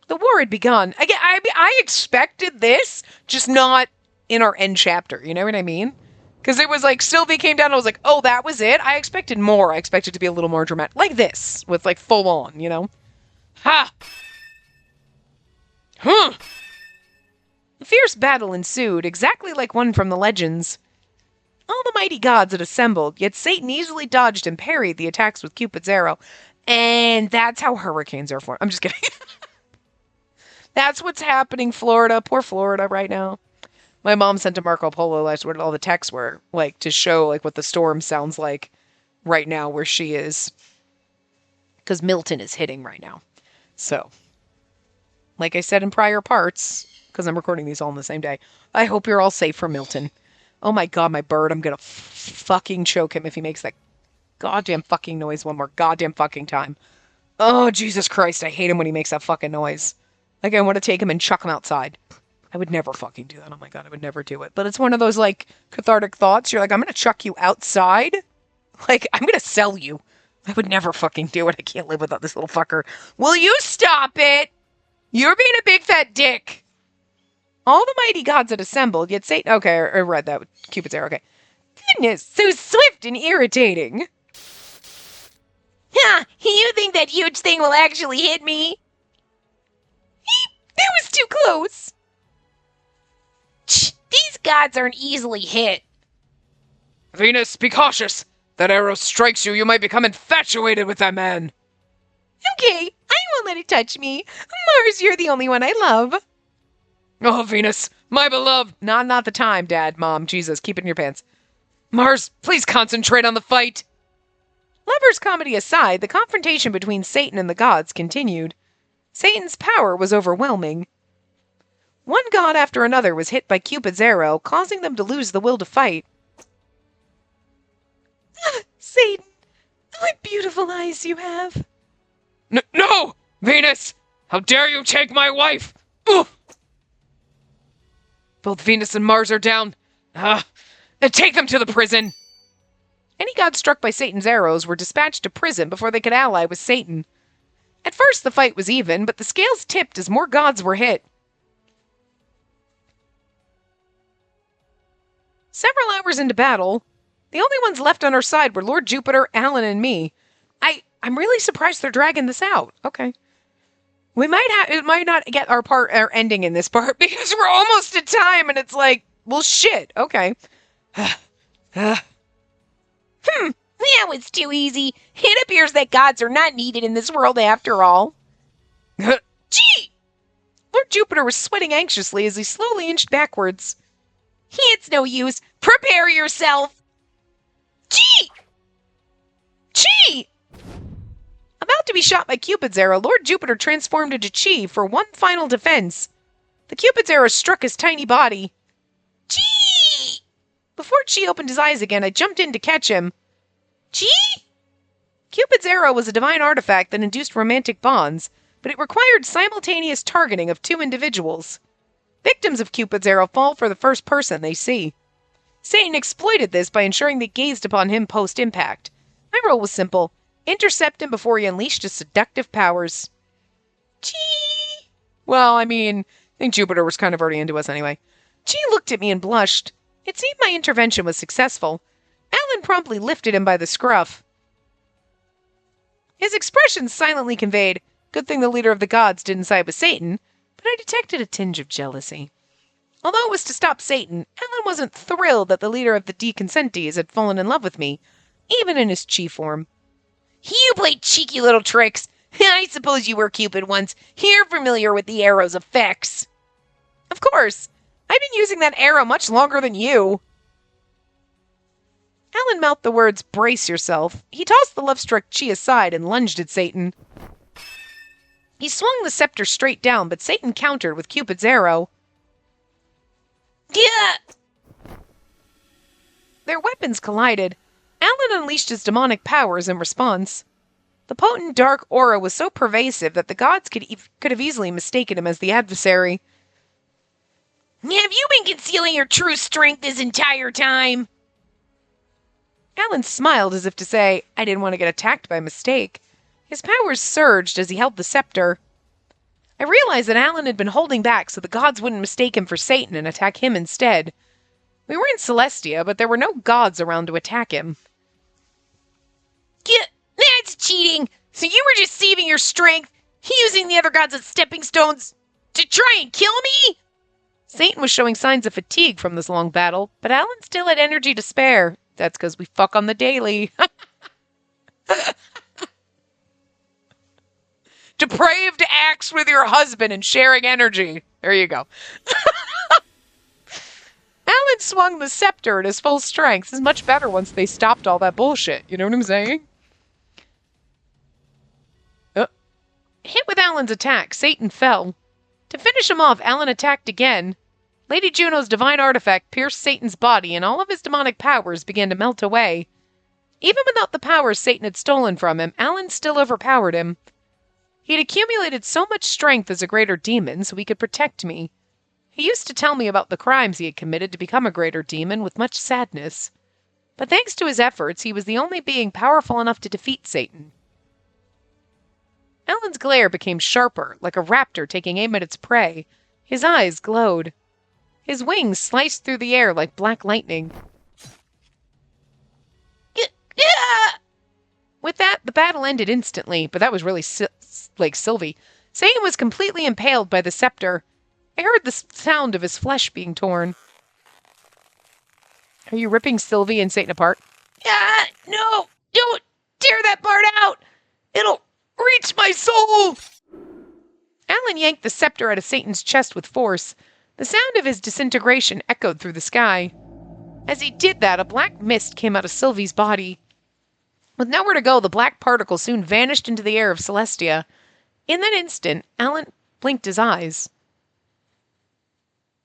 the war had begun. Again, I expected this, just not in our end chapter. You know what I mean? Because it was like Sylvie came down and I was like, oh, that was it? I expected more. I expected to be a little more dramatic. Like this, with like full on, you know? Ha! Huh! A fierce battle ensued, exactly like one from the legends. All the mighty gods had assembled, yet Satan easily dodged and parried the attacks with Cupid's arrow. And that's how hurricanes are formed. I'm just kidding. That's what's happening, Florida. Poor Florida right now. My mom sent to Marco Polo last where all the texts were, like, to show, like, what the storm sounds like right now where she is. Because Milton is hitting right now. So, like I said in prior parts, because I'm recording these all on the same day, I hope you're all safe from Milton. Oh my god, my bird, I'm gonna fucking choke him if he makes that goddamn fucking noise one more goddamn fucking time. Oh, Jesus Christ, I hate him when he makes that fucking noise. Like, I want to take him and chuck him outside. I would never fucking do that. Oh my god, I would never do it. But it's one of those, like, cathartic thoughts. You're like, I'm gonna chuck you outside? Like, I'm gonna sell you. I would never fucking do it. I can't live without this little fucker. Will you stop it? You're being a big fat dick. All the mighty gods had assembled, yet Satan... Okay, I read that with Cupid's arrow. Okay. Goodness, so swift and irritating. Ha! You think that huge thing will actually hit me? That was too close. These gods aren't easily hit. Venus, be cautious. That arrow strikes you, you might become infatuated with that man. Okay, I won't let it touch me. Mars, you're the only one I love. Oh, Venus, my beloved. Not the time, Dad, Mom, Jesus, keep it in your pants. Mars, please concentrate on the fight. Lovers' comedy aside, the confrontation between Satan and the gods continued. Satan's power was overwhelming. One god after another was hit by Cupid's arrow, causing them to lose the will to fight. Satan, what beautiful eyes you have. No! Venus! How dare you take my wife! Oof! Both Venus and Mars are down. Take them to the prison! Any gods struck by Satan's arrows were dispatched to prison before they could ally with Satan. At first the fight was even, but the scales tipped as more gods were hit. Several hours into battle, the only ones left on our side were Lord Jupiter, Alan, and me. I'm really surprised they're dragging this out. Okay. It might not get our ending in this part because we're almost at time and it's like, well, shit. Okay. That was too easy. It appears that gods are not needed in this world after all. Gee! Lord Jupiter was sweating anxiously as he slowly inched backwards. It's no use. Prepare yourself. Gee! Gee! About to be shot by Cupid's arrow, Lord Jupiter transformed into Chi for one final defense. The Cupid's arrow struck his tiny body. Chi! Before Chi opened his eyes again, I jumped in to catch him. Chi? Cupid's arrow was a divine artifact that induced romantic bonds, but it required simultaneous targeting of two individuals. Victims of Cupid's arrow fall for the first person they see. Satan exploited this by ensuring they gazed upon him post-impact. My role was simple. Intercept him before he unleashed his seductive powers. Gee! Well, I think Jupiter was kind of already into us anyway. Gee looked at me and blushed. It seemed my intervention was successful. Alan promptly lifted him by the scruff. His expression silently conveyed, good thing the leader of the gods didn't side with Satan, but I detected a tinge of jealousy. Although it was to stop Satan, Alan wasn't thrilled that the leader of the Deconsentees had fallen in love with me, even in his Chi form. You play cheeky little tricks. I suppose you were Cupid once. You're familiar with the arrow's effects. Of course. I've been using that arrow much longer than you. Alan mouthed the words, brace yourself. He tossed the love-struck Chi aside and lunged at Satan. He swung the scepter straight down, but Satan countered with Cupid's arrow. Yeah! Their weapons collided. Alan unleashed his demonic powers in response. The potent dark aura was so pervasive that the gods could have easily mistaken him as the adversary. Have you been concealing your true strength this entire time? Alan smiled as if to say, I didn't want to get attacked by mistake. His powers surged as he held the scepter. I realized that Alan had been holding back so the gods wouldn't mistake him for Satan and attack him instead. We were in Celestia, but there were no gods around to attack him. That's cheating! So you were just saving your strength, using the other gods as stepping stones to try and kill me? Satan was showing signs of fatigue from this long battle, but Alan still had energy to spare. That's because we fuck on the daily. Depraved acts with your husband and sharing energy. There you go. Alan swung the scepter at his full strength. This is much better once they stopped all that bullshit. You know what I'm saying? Hit with Alan's attack, Satan fell. To finish him off, Alan attacked again. Lady Juno's divine artifact pierced Satan's body, and all of his demonic powers began to melt away. Even without the powers Satan had stolen from him, Alan still overpowered him. He had accumulated so much strength as a greater demon so he could protect me. He used to tell me about the crimes he had committed to become a greater demon with much sadness. But thanks to his efforts, he was the only being powerful enough to defeat Satan. Alan's glare became sharper, like a raptor taking aim at its prey. His eyes glowed. His wings sliced through the air like black lightning. With that, the battle ended instantly, but that was really like Sylvie. Satan was completely impaled by the scepter. I heard the sound of his flesh being torn. Are you ripping Sylvie and Satan apart? No! Don't tear that part out! It'll reach my soul! Alan yanked the scepter out of Satan's chest with force. The sound of his disintegration echoed through the sky. As he did that, a black mist came out of Sylvie's body. With nowhere to go, the black particle soon vanished into the air of Celestia. In that instant, Alan blinked his eyes.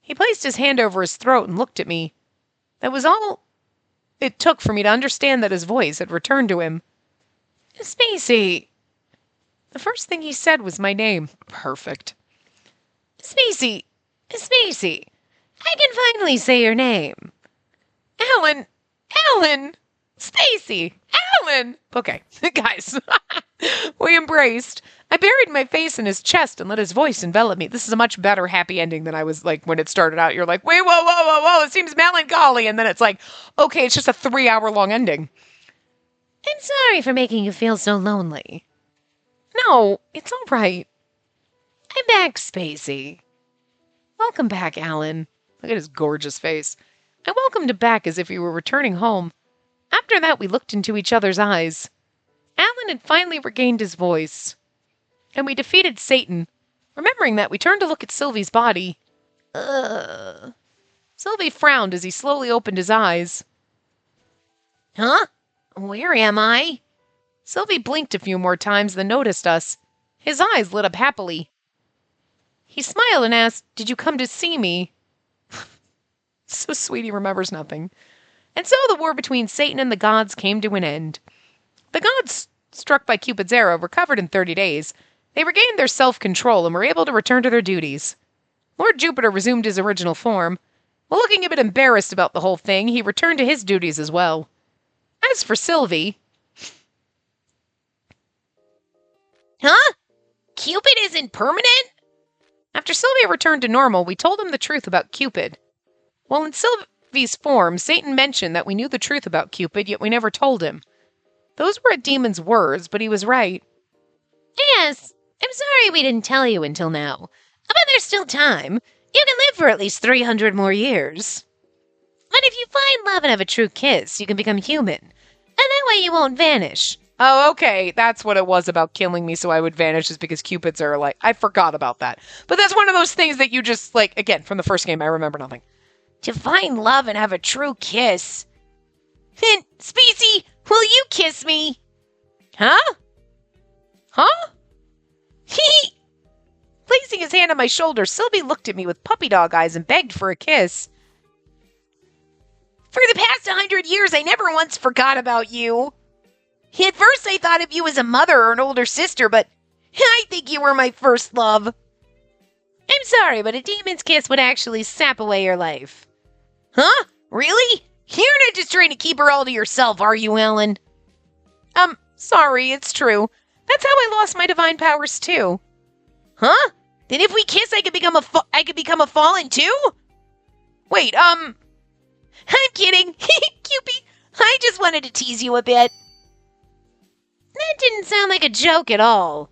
He placed his hand over his throat and looked at me. That was all it took for me to understand that his voice had returned to him. Spacey. The first thing he said was my name. Perfect. Spacey. Spacey. I can finally say your name. Alan. Alan. Spacey. Alan. Okay, guys. We embraced. I buried my face in his chest and let his voice envelop me. This is a much better happy ending than I was like when it started out. You're like, wait, whoa, it seems melancholy. And then it's like, okay, it's just a 3-hour-long ending. I'm sorry for making you feel so lonely. No, it's all right. I'm back, Spacey. Welcome back, Alan. Look at his gorgeous face. I welcomed him back as if he were returning home. After that, we looked into each other's eyes. Alan had finally regained his voice. And we defeated Satan. Remembering that, we turned to look at Sylvie's body. Sylvie frowned as he slowly opened his eyes. Huh? Where am I? Sylvie blinked a few more times, then noticed us. His eyes lit up happily. He smiled and asked, "Did you come to see me?" So sweet he remembers nothing. And so the war between Satan and the gods came to an end. The gods, struck by Cupid's arrow, recovered in 30 days. They regained their self-control and were able to return to their duties. Lord Jupiter resumed his original form. While looking a bit embarrassed about the whole thing, he returned to his duties as well. As for Sylvie... Huh? Cupid isn't permanent? After Sylvia returned to normal, we told him the truth about Cupid. While in Sylvie's form, Satan mentioned that we knew the truth about Cupid, yet we never told him. Those were a demon's words, but he was right. Yes, I'm sorry we didn't tell you until now. But there's still time. You can live for at least 300 more years. But if you find love and have a true kiss, you can become human. And that way you won't vanish. Oh, okay, that's what it was about killing me so I would vanish, is because Cupids are like, I forgot about that. But that's one of those things that you just, like, again, from the first game, I remember nothing. To find love and have a true kiss. Then, Spacey, will you kiss me? Huh? Huh? Placing his hand on my shoulder, Sylvie looked at me with puppy dog eyes and begged for a kiss. For the past 100 years, I never once forgot about you. At first, I thought of you as a mother or an older sister, but I think you were my first love. I'm sorry, but a demon's kiss would actually sap away your life. Huh? Really? You're not just trying to keep her all to yourself, are you, Ellen? Sorry, it's true. That's how I lost my divine powers too. Huh? Then if we kiss, I could become a fallen too? Wait, I'm kidding. Cupid, I just wanted to tease you a bit. That didn't sound like a joke at all.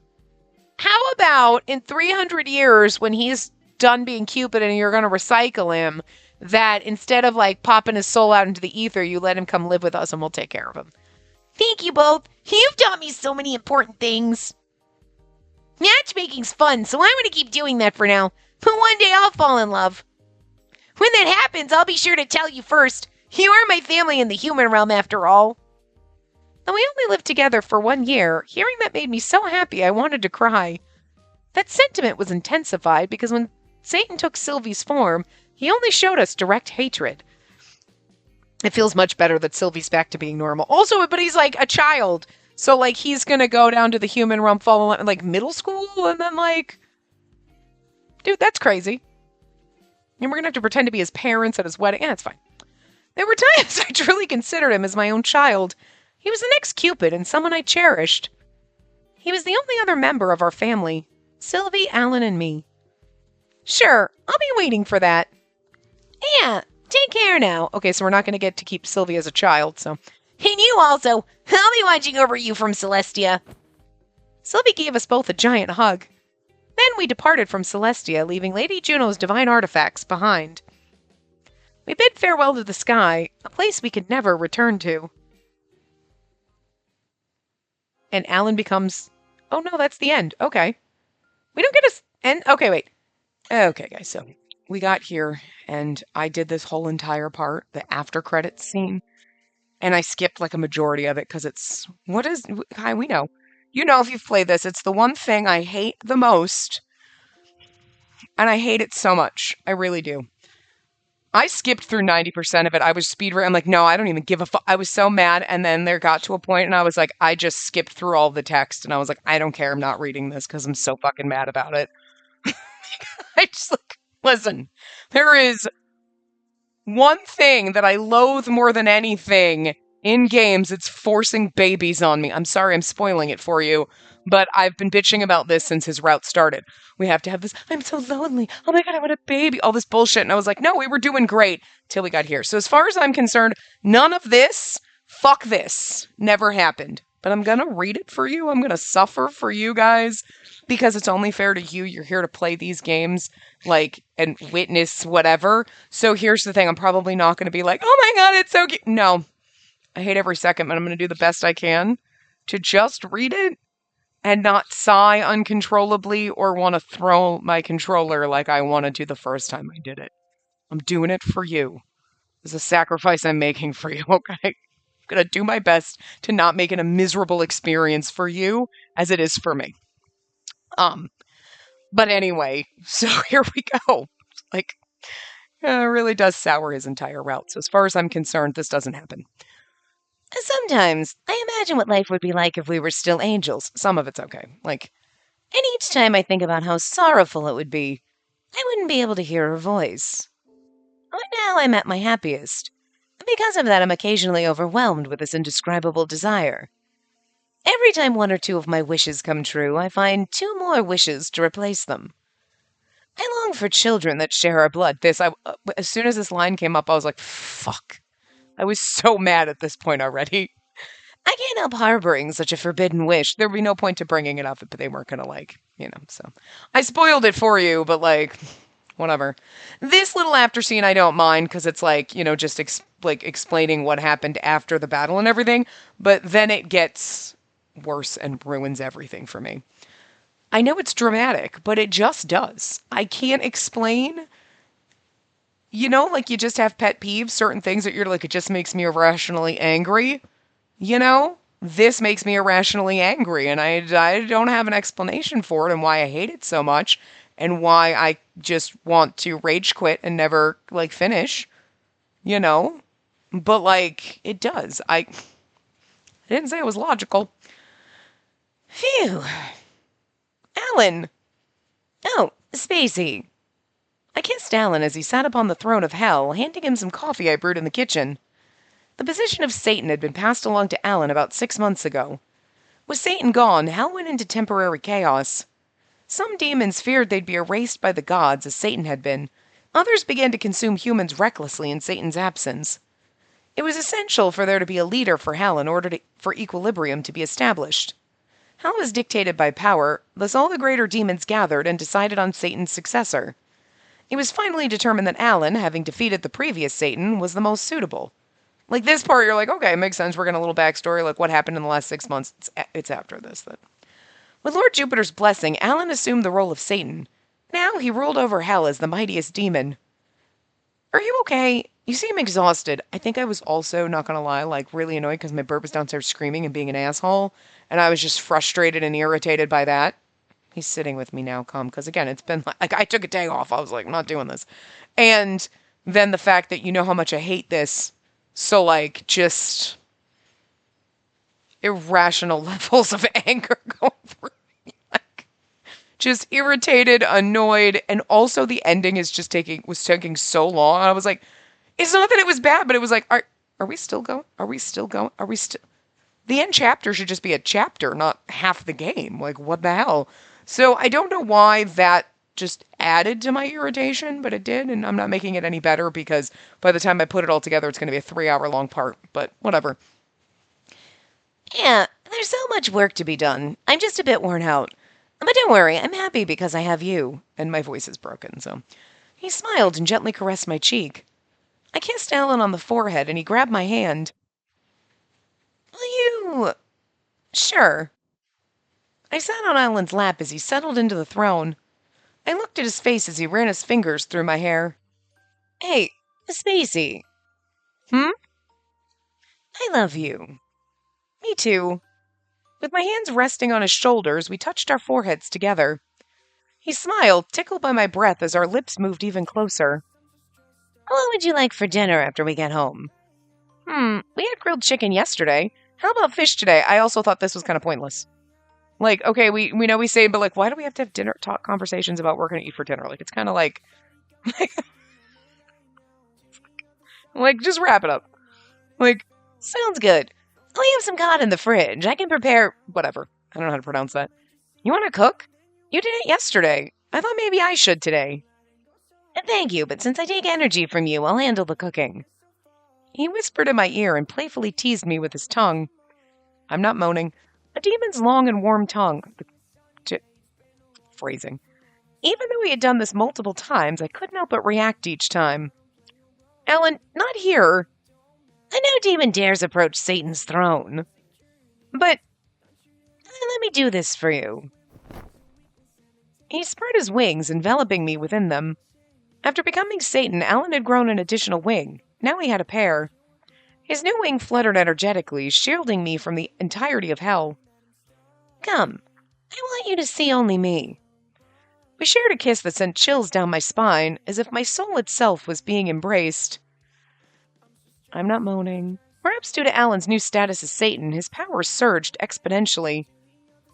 How about in 300 years when he's done being Cupid and you're going to recycle him, that instead of like popping his soul out into the ether, you let him come live with us and we'll take care of him. Thank you both. You've taught me so many important things. Matchmaking's fun, so I'm going to keep doing that for now. But one day I'll fall in love. When that happens, I'll be sure to tell you first. You are my family in the human realm after all. Though we only lived together for 1 year, hearing that made me so happy I wanted to cry. That sentiment was intensified because when Satan took Sylvie's form, he only showed us direct hatred. It feels much better that Sylvie's back to being normal. Also, but he's like a child. So, like, he's going to go down to the human realm, fall in like middle school, and then, like... Dude, that's crazy. And we're going to have to pretend to be his parents at his wedding. Yeah, it's fine. There were times I truly considered him as my own child. He was the next Cupid and someone I cherished. He was the only other member of our family. Sylvie, Alan, and me. Sure, I'll be waiting for that. Yeah, take care now. Okay, so we're not going to get to keep Sylvie as a child, so... And you also. I'll be watching over you from Celestia. Sylvie gave us both a giant hug. Then we departed from Celestia, leaving Lady Juno's divine artifacts behind. We bid farewell to the sky, a place we could never return to. And Alan becomes... Oh no, that's the end. Okay. We don't get a end. Okay, wait. Okay, guys, so we got here, and I did this whole entire part, the after credits scene. And I skipped like a majority of it because it's... What is... Hi, we know. You know if you've played this, it's the one thing I hate the most. And I hate it so much. I really do. I skipped through 90% of it. I was I'm like, no, I don't even give a fuck. I was so mad. And then there got to a point and I was like, I just skipped through all the text. And I was like, I don't care. I'm not reading this because I'm so fucking mad about it. I just like, listen, there is one thing that I loathe more than anything in games. It's forcing babies on me. I'm sorry I'm spoiling it for you, but I've been bitching about this since his route started. We have to have this, I'm so lonely. Oh my god, I want a baby. All this bullshit. And I was like, no, we were doing great till we got here. So as far as I'm concerned, none of this, fuck this, never happened. But I'm going to read it for you. I'm going to suffer for you guys because it's only fair to you. You're here to play these games, like, and witness whatever. So here's the thing. I'm probably not going to be like, oh my god, it's so cute. No. I hate every second, but I'm going to do the best I can to just read it and not sigh uncontrollably or want to throw my controller like I wanted to the first time I did it. I'm doing it for you. It's a sacrifice I'm making for you, okay? I'm going to do my best to not make it a miserable experience for you as it is for me. But anyway, so here we go. Like, it really does sour his entire route. So as far as I'm concerned, this doesn't happen. Sometimes I imagine what life would be like if we were still angels. Some of it's okay. Like, and each time I think about how sorrowful it would be, I wouldn't be able to hear her voice. Right now I'm at my happiest. Because of that, I'm occasionally overwhelmed with this indescribable desire. Every time one or two of my wishes come true, I find 2 more wishes to replace them. I long for children that share our blood. As soon as this line came up, I was like, fuck. I was so mad at this point already. I can't help harboring such a forbidden wish. There would be no point to bringing it up, but they weren't gonna so. I spoiled it for you, but like, whatever. This little after scene I don't mind, because it's like, just explaining what happened after the battle and everything, but then it gets worse and ruins everything for me. I know it's dramatic, but it just does. I can't explain... you just have pet peeves, certain things that you're like, it just makes me irrationally angry. This makes me irrationally angry, and I don't have an explanation for it and why I hate it so much and why I just want to rage quit and never, finish, But, it does. I didn't say it was logical. Phew. Alan. Oh, Spacey. I kissed Alan as he sat upon the throne of hell, handing him some coffee I brewed in the kitchen. The position of Satan had been passed along to Alan about 6 months ago. With Satan gone, hell went into temporary chaos. Some demons feared they'd be erased by the gods, as Satan had been. Others began to consume humans recklessly in Satan's absence. It was essential for there to be a leader for hell in order for equilibrium to be established. Hell was dictated by power, thus all the greater demons gathered and decided on Satan's successor. It was finally determined that Alan, having defeated the previous Satan, was the most suitable. Like, this part, you're like, okay, it makes sense. We're getting a little backstory, like what happened in the last 6 months. It's after this. Then. With Lord Jupiter's blessing, Alan assumed the role of Satan. Now he ruled over hell as the mightiest demon. Are you okay? You seem exhausted. I think I was also, not gonna lie, like really annoyed because my bird was downstairs screaming and being an asshole, and I was just frustrated and irritated by that. He's sitting with me now, calm, because again, it's been like I took a day off. I was like, I'm not doing this. And then the fact that you know how much I hate this, so like just irrational levels of anger going through me. Like, just irritated, annoyed, and also the ending is just was taking so long. I was like, it's not that it was bad, but it was like, are we still going? Are we still going? Are we still? The end chapter should just be a chapter, not half the game. Like, what the hell? So I don't know why that just added to my irritation, but it did, and I'm not making it any better because by the time I put it all together, it's going to be a 3-hour-long part, but whatever. Yeah, there's so much work to be done. I'm just a bit worn out. But don't worry, I'm happy because I have you. And my voice is broken, so. He smiled and gently caressed my cheek. I kissed Alan on the forehead, and he grabbed my hand. Will you... Sure. I sat on Alan's lap as he settled into the throne. I looked at his face as he ran his fingers through my hair. Hey, Spacey. Hmm? I love you. Me too. With my hands resting on his shoulders, we touched our foreheads together. He smiled, tickled by my breath as our lips moved even closer. What would you like for dinner after we get home? We had grilled chicken yesterday. How about fish today? I also thought this was kind of pointless. Like, okay, we know we say, but like, why do we have to have dinner talk conversations about what we're going to eat for dinner? Like, it's kind of like, like, just wrap it up. Like, sounds good. We have some cod in the fridge. I can prepare... Whatever. I don't know how to pronounce that. You want to cook? You did it yesterday. I thought maybe I should today. Thank you, but since I take energy from you, I'll handle the cooking. He whispered in my ear and playfully teased me with his tongue. I'm not moaning. A demon's long and warm tongue. Phrasing. Even though he had done this multiple times, I couldn't help but react each time. Alan, not here. I know demon dares approach Satan's throne. But let me do this for you. He spread his wings, enveloping me within them. After becoming Satan, Alan had grown an additional wing. Now he had a pair. His new wing fluttered energetically, shielding me from the entirety of hell. Come, I want you to see only me. We shared a kiss that sent chills down my spine, as if my soul itself was being embraced. I'm not moaning. Perhaps due to Alan's new status as Satan, his powers surged exponentially.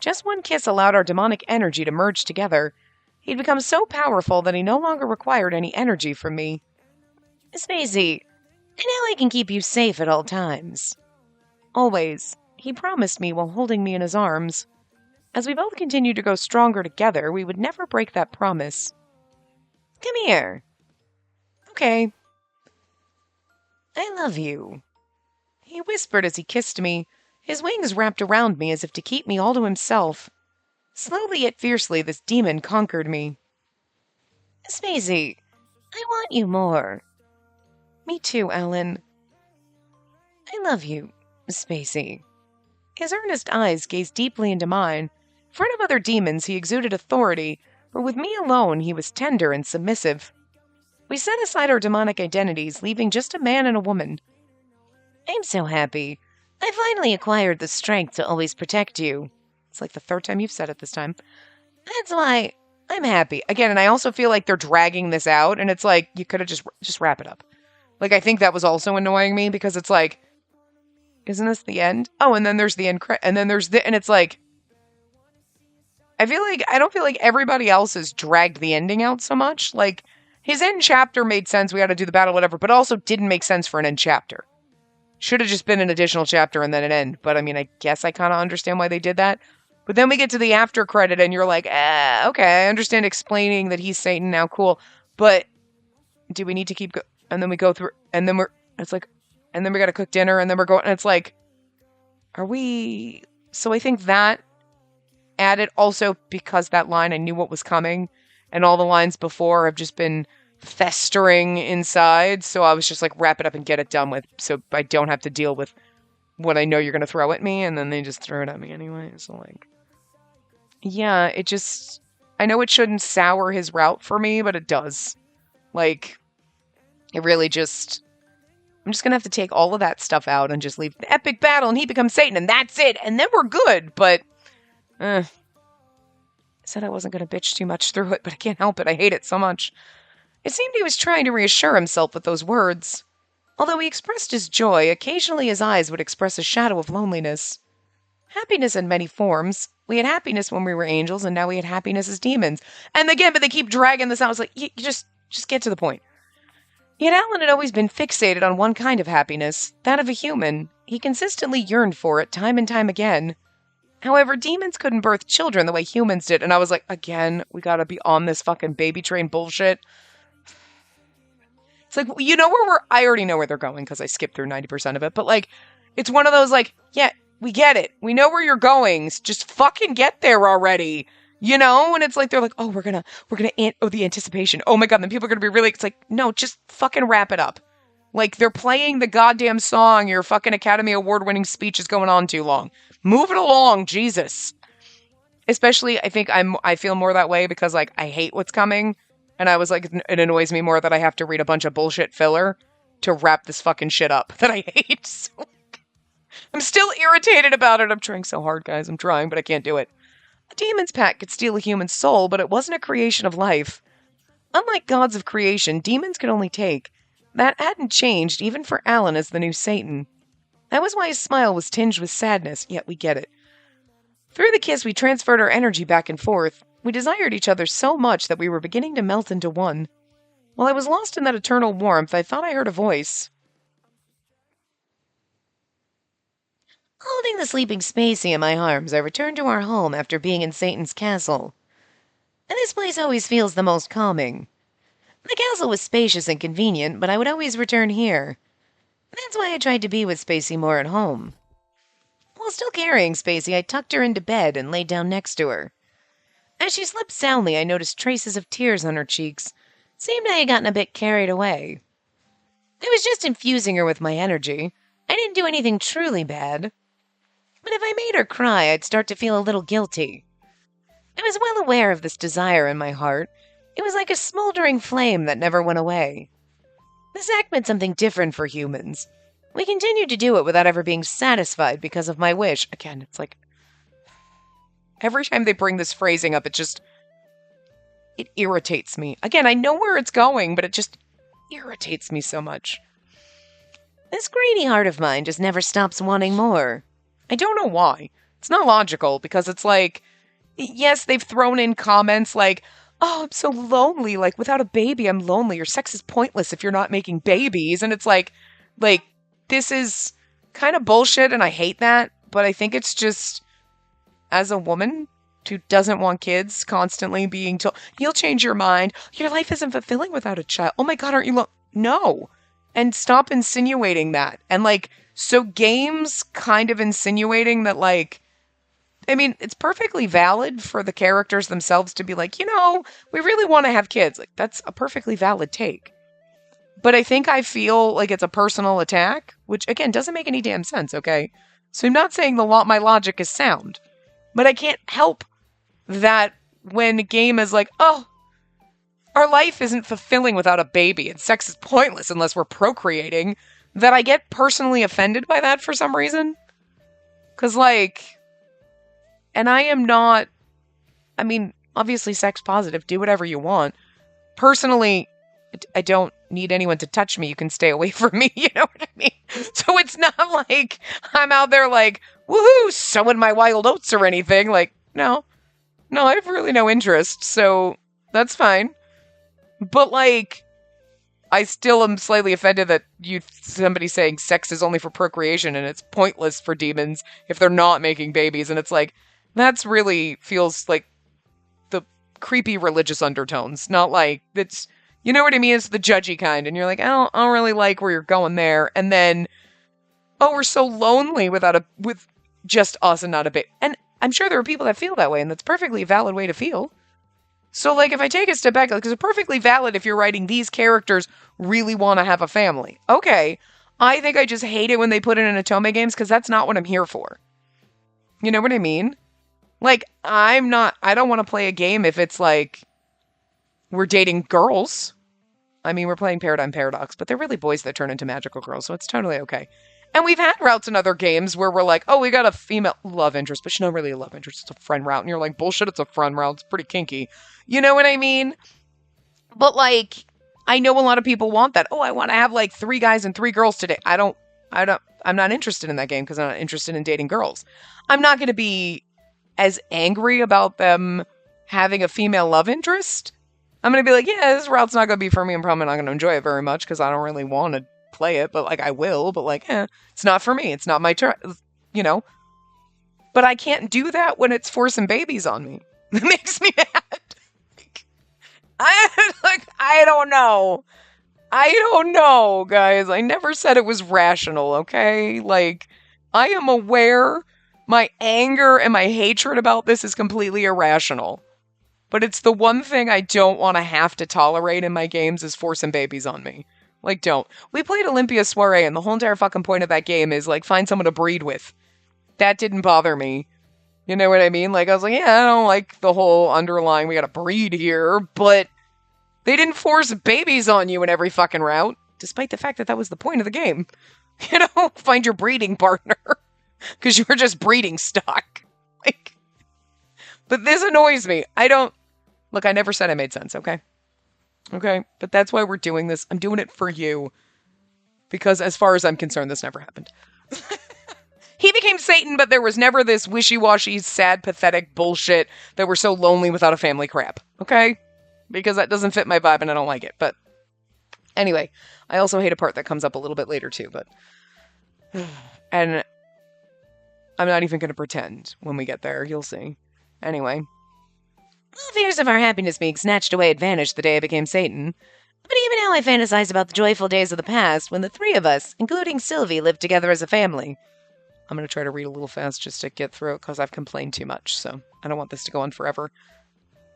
Just one kiss allowed our demonic energy to merge together. He'd become so powerful that he no longer required any energy from me. Spacey, I know I can keep you safe at all times. Always, he promised me while holding me in his arms. As we both continued to grow stronger together, we would never break that promise. Come here. Okay. I love you. He whispered as he kissed me, his wings wrapped around me as if to keep me all to himself. Slowly yet fiercely, this demon conquered me. Spacey, I want you more. Me too, Alan. I love you, Spacey. His earnest eyes gazed deeply into mine. In front of other demons, he exuded authority, but with me alone, he was tender and submissive. We set aside our demonic identities, leaving just a man and a woman. I'm so happy. I finally acquired the strength to always protect you. It's like the third time you've said it this time. That's why I'm happy. Again, and I also feel like they're dragging this out, and it's like, you could have just wrap it up. Like, I think that was also annoying me, because it's like, isn't this the end? Oh, and then there's the end, and then there's and it's like, I don't feel like everybody else has dragged the ending out so much. Like, his end chapter made sense, we had to do the battle, whatever, but also didn't make sense for an end chapter. Should have just been an additional chapter and then an end. But I mean, I guess I kind of understand why they did that. But then we get to the after credit and you're like, okay, I understand explaining that he's Satan now, cool. But do we need to keep and then we go through, and then it's like, and then we got to cook dinner, and then we're going, and it's like, are we, so I think that added also because that line, I knew what was coming, and all the lines before have just been festering inside, so I was just like, wrap it up and get it done with, so I don't have to deal with what I know you're going to throw at me, and then they just throw it at me anyway, so like, yeah, it just, I know it shouldn't sour his route for me, but it does. Like, it really just, I'm just going to have to take all of that stuff out and just leave the epic battle and he becomes Satan and that's it. And then we're good. But, I said I wasn't going to bitch too much through it, but I can't help it. I hate it so much. It seemed he was trying to reassure himself with those words. Although he expressed his joy, occasionally his eyes would express a shadow of loneliness. Happiness in many forms. We had happiness when we were angels and now we had happiness as demons. And again, but they keep dragging this out. I was like, you just get to the point. Yet Alan had always been fixated on one kind of happiness, that of a human. He consistently yearned for it time and time again. However, demons couldn't birth children the way humans did, and I was like, again, we gotta be on this fucking baby train bullshit. It's like, you know where I already know where they're going, because I skipped through 90% of it, but like, it's one of those like, yeah, we get it. We know where you're going, just fucking get there already. You know, and it's like, they're like, oh, we're gonna, the anticipation. Oh my God, then people are gonna be really, it's like, no, just fucking wrap it up. Like, they're playing the goddamn song, your fucking Academy Award-winning speech is going on too long. Move it along, Jesus. Especially, I think I feel more that way because, like, I hate what's coming, and I was like, it annoys me more that I have to read a bunch of bullshit filler to wrap this fucking shit up that I hate. So, I'm still irritated about it. I'm trying so hard, guys. I'm trying, but I can't do it. A demon's pact could steal a human soul, but it wasn't a creation of life. Unlike gods of creation, demons could only take. That hadn't changed, even for Alan as the new Satan. That was why his smile was tinged with sadness, yet we get it. Through the kiss, we transferred our energy back and forth. We desired each other so much that we were beginning to melt into one. While I was lost in that eternal warmth, I thought I heard a voice. Holding the sleeping Spacey in my arms, I returned to our home after being in Satan's castle. And this place always feels the most calming. The castle was spacious and convenient, but I would always return here. That's why I tried to be with Spacey more at home. While still carrying Spacey, I tucked her into bed and laid down next to her. As she slept soundly, I noticed traces of tears on her cheeks. Seemed I had gotten a bit carried away. I was just infusing her with my energy. I didn't do anything truly bad. But if I made her cry, I'd start to feel a little guilty. I was well aware of this desire in my heart. It was like a smoldering flame that never went away. This act meant something different for humans. We continued to do it without ever being satisfied because of my wish. Again, it's like, every time they bring this phrasing up, it irritates me. Again, I know where it's going, but it just irritates me so much. This greedy heart of mine just never stops wanting more. I don't know why. It's not logical, because it's like, yes, they've thrown in comments like, oh, I'm so lonely, like, without a baby, I'm lonely, your sex is pointless if you're not making babies, and it's like, this is kind of bullshit, and I hate that, but I think it's just, as a woman who doesn't want kids, constantly being told, you'll change your mind, your life isn't fulfilling without a child, oh my God, aren't you no, and stop insinuating that, and like, so games kind of insinuating that, like, I mean, it's perfectly valid for the characters themselves to be like, you know, we really want to have kids. Like, that's a perfectly valid take. But I feel like it's a personal attack, which, again, doesn't make any damn sense, okay? So I'm not saying my logic is sound. But I can't help that when a game is like, oh, our life isn't fulfilling without a baby, and sex is pointless unless we're procreating, that I get personally offended by that for some reason. Because, like, and I am not, I mean, obviously sex positive, do whatever you want. Personally, I don't need anyone to touch me, you can stay away from me, you know what I mean? So it's not like I'm out there like, woohoo, sowing my wild oats or anything, like, no, I have really no interest, so that's fine. But, like, I still am slightly offended that somebody saying sex is only for procreation and it's pointless for demons if they're not making babies. And it's like, that's really feels like the creepy religious undertones, not like it's, you know what I mean? It's the judgy kind. And you're like, I don't really like where you're going there. And then, oh, we're so lonely with just us and not a baby. And I'm sure there are people that feel that way, and that's a perfectly valid way to feel. So, like, if I take a step back, because it's perfectly valid if you're writing these characters really want to have a family. Okay, I think I just hate it when they put it in Otome games, because that's not what I'm here for. You know what I mean? Like, I don't want to play a game if it's like, we're dating girls. I mean, we're playing Paradigm Paradox, but they're really boys that turn into magical girls, so it's totally okay. And we've had routes in other games where we're like, oh, we got a female love interest, but she's not really a love interest, it's a friend route. And you're like, bullshit, it's a friend route, it's pretty kinky. You know what I mean? But like, I know a lot of people want that. Oh, I want to have like 3 guys and 3 girls today. I'm not interested in that game because I'm not interested in dating girls. I'm not going to be as angry about them having a female love interest. I'm going to be like, yeah, this route's not going to be for me. I'm probably not going to enjoy it very much because I don't really want to play it, but like I will, but like, it's not for me. It's not my turn, you know? But I can't do that when it's forcing babies on me. It makes me mad. I don't know. I don't know, guys. I never said it was rational, okay? Like, I am aware my anger and my hatred about this is completely irrational. But it's the one thing I don't want to have to tolerate in my games is forcing babies on me. Like, don't. We played Olympia Soiree, and the whole entire fucking point of that game is, like, find someone to breed with. That didn't bother me. You know what I mean? Like, I was like, yeah, I don't like the whole underlying, we gotta breed here, but they didn't force babies on you in every fucking route, despite the fact that that was the point of the game. You know, find your breeding partner. Because you were just breeding stock. Like, but this annoys me. Look, I never said I made sense, okay? Okay, but that's why we're doing this. I'm doing it for you. Because as far as I'm concerned, this never happened. He became Satan, but there was never this wishy-washy, sad, pathetic bullshit that we're so lonely without a family crap. Okay? Because that doesn't fit my vibe and I don't like it. But anyway, I also hate a part that comes up a little bit later too, but... And I'm not even going to pretend when we get there. You'll see. Anyway. All fears of our happiness being snatched away had vanished the day I became Satan. But even now I fantasize about the joyful days of the past when the 3 of us, including Sylvie, lived together as a family. I'm going to try to read a little fast just to get through it because I've complained too much, so I don't want this to go on forever.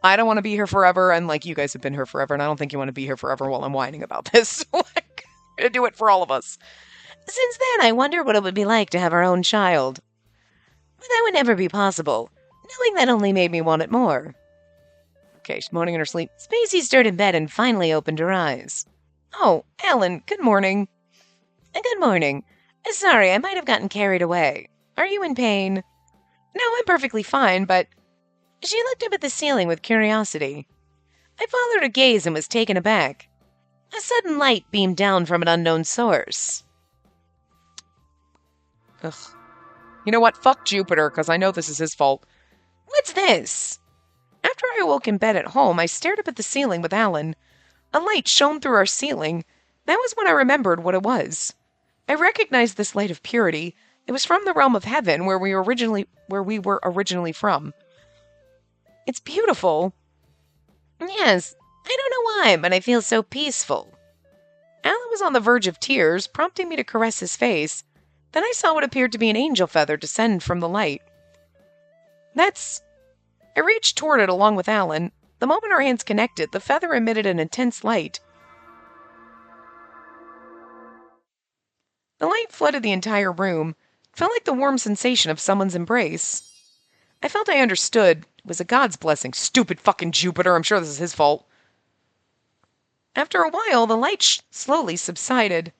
I don't want to be here forever, and like you guys have been here forever, and I don't think you want to be here forever while I'm whining about this. Like, I'm going to do it for all of us. Since then, I wonder what it would be like to have our own child. But that would never be possible. Knowing that only made me want it more. Okay, she's moaning in her sleep. Spacey stirred in bed and finally opened her eyes. Oh, Alan, good morning. Good morning. Sorry, I might have gotten carried away. Are you in pain? No, I'm perfectly fine, but... She looked up at the ceiling with curiosity. I followed her gaze and was taken aback. A sudden light beamed down from an unknown source. Ugh. You know what? Fuck Jupiter, because I know this is his fault. What's this? After I awoke in bed at home, I stared up at the ceiling with Alan. A light shone through our ceiling. That was when I remembered what it was. I recognized this light of purity. It was from the realm of heaven, where we were originally from. It's beautiful. Yes, I don't know why, but I feel so peaceful. Alan was on the verge of tears, prompting me to caress his face. Then I saw what appeared to be an angel feather descend from the light. I reached toward it along with Alan. The moment our hands connected, the feather emitted an intense light. The light flooded the entire room. It felt like the warm sensation of someone's embrace. I felt I understood. It was a god's blessing. Stupid fucking Jupiter. I'm sure this is his fault. After a while, the light slowly subsided.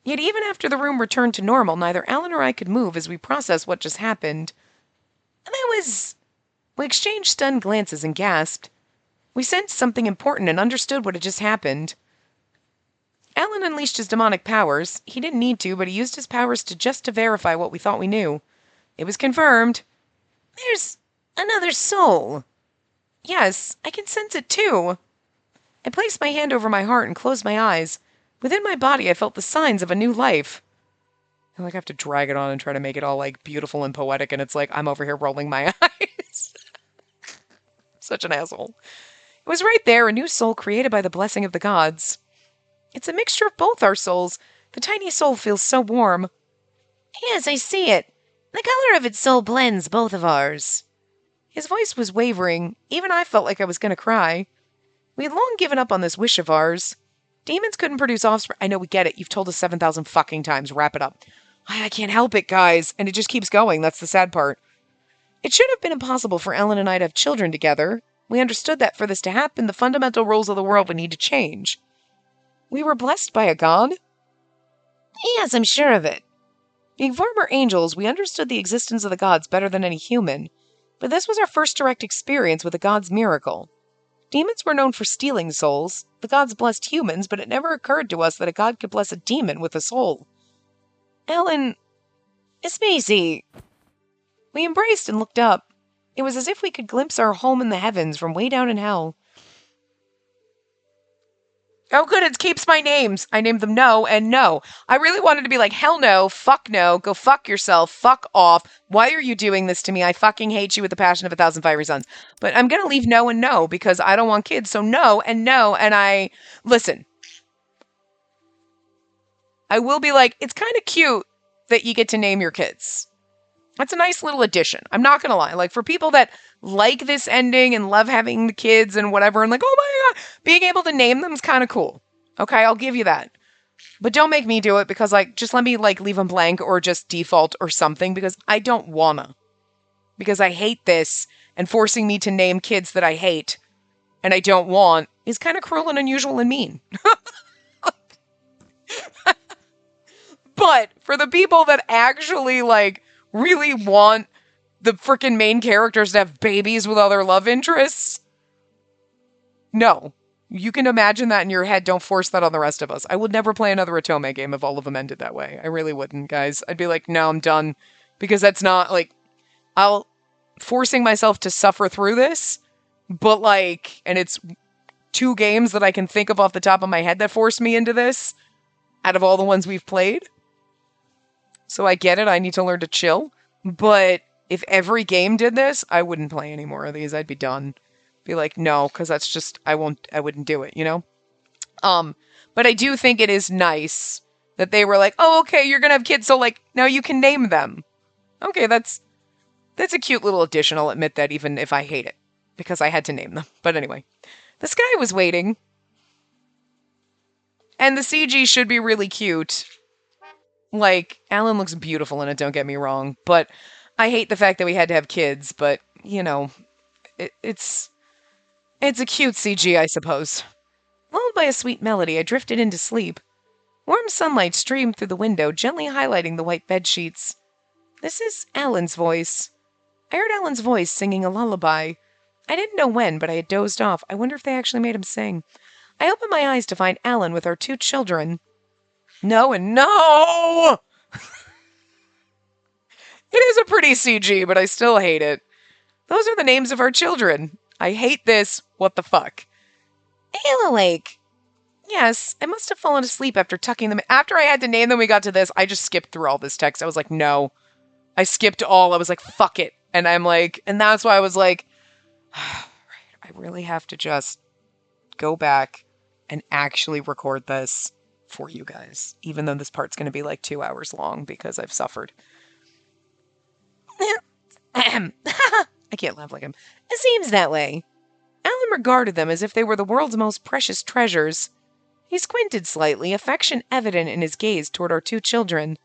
Yet even after the room returned to normal, neither Alan or I could move as we processed what just happened. We exchanged stunned glances and gasped. We sensed something important and understood what had just happened. Alan unleashed his demonic powers. He didn't need to, but he used his powers to verify what we thought we knew. It was confirmed. There's another soul. Yes, I can sense it too. I placed my hand over my heart and closed my eyes. Within my body, I felt the signs of a new life. I have to drag it on and try to make it all beautiful and poetic, and it's I'm over here rolling my eyes. Such an asshole. It was right there, a new soul created by the blessing of the gods. It's a mixture of both our souls. The tiny soul feels so warm. Yes, I see it. The color of its soul blends both of ours. His voice was wavering. Even I felt like I was going to cry. We had long given up on this wish of ours. Demons couldn't produce offspring. I know, we get it. You've told us 7,000 fucking times. Wrap it up. I can't help it, guys. And it just keeps going. That's the sad part. It should have been impossible for Ellen and I to have children together. We understood that for this to happen, the fundamental rules of the world would need to change. We were blessed by a god? Yes, I'm sure of it. Being former angels, we understood the existence of the gods better than any human. But this was our first direct experience with a god's miracle. Demons were known for stealing souls. The gods blessed humans, but it never occurred to us that a god could bless a demon with a soul. Ellen... Spacey. We embraced and looked up. It was as if we could glimpse our home in the heavens from way down in hell. Oh, good, it keeps my names. I named them No and No. I really wanted to be hell no, go fuck yourself, fuck off. Why are you doing this to me? I fucking hate you with the passion of 1,000 fiery suns. But I'm gonna leave No and No because I don't want kids, so No and No, and I... Listen. I will be it's kind of cute that you get to name your kids. That's a nice little addition. I'm not gonna lie. For people that like this ending and love having the kids and whatever, and oh my god, being able to name them is kind of cool. Okay, I'll give you that. But don't make me do it because just let me leave them blank or just default or something because I don't wanna. Because I hate this, and forcing me to name kids that I hate and I don't want is kind of cruel and unusual and mean. But for the people that actually really want the freaking main characters to have babies with other love interests, no. You can imagine that in your head. Don't force that on the rest of us. I would never play another Otome game if all of them ended that way. I really wouldn't, guys. I'd be no, I'm done. Because that's not, I'll... Forcing myself to suffer through this, but and it's 2 games that I can think of off the top of my head that forced me into this, out of all the ones we've played. So I get it, I need to learn to chill. But if every game did this, I wouldn't play any more of these. I'd be done. Be no, because that's just, I wouldn't do it, you know? But I do think it is nice that they were oh, okay, you're gonna have kids, so now you can name them. Okay, that's a cute little addition, I'll admit that, even if I hate it. Because I had to name them. But anyway. The sky was waiting. And the CG should be really cute. Alan looks beautiful in it, don't get me wrong. But I hate the fact that we had to have kids. But, it's a cute CG, I suppose. Lulled by a sweet melody, I drifted into sleep. Warm sunlight streamed through the window, gently highlighting the white bed sheets. This is Alan's voice. I heard Alan's voice singing a lullaby. I didn't know when, but I had dozed off. I wonder if they actually made him sing. I opened my eyes to find Alan with our 2 children. No and no! It is a pretty CG, but I still hate it. Those are the names of our children. I hate this. What the fuck? Halo Lake. Yes, I must have fallen asleep after tucking them in. After I had to name them, we got to this. I just skipped through all this text. I was no. I skipped all. I was fuck it. And I'm and that's why I was right, I really have to just go back and actually record this for you guys. Even though this part's going to be 2 hours long because I've suffered. I can't laugh like him. It seems that way. Alan regarded them as if they were the world's most precious treasures. He squinted slightly, affection evident in his gaze toward our 2 children.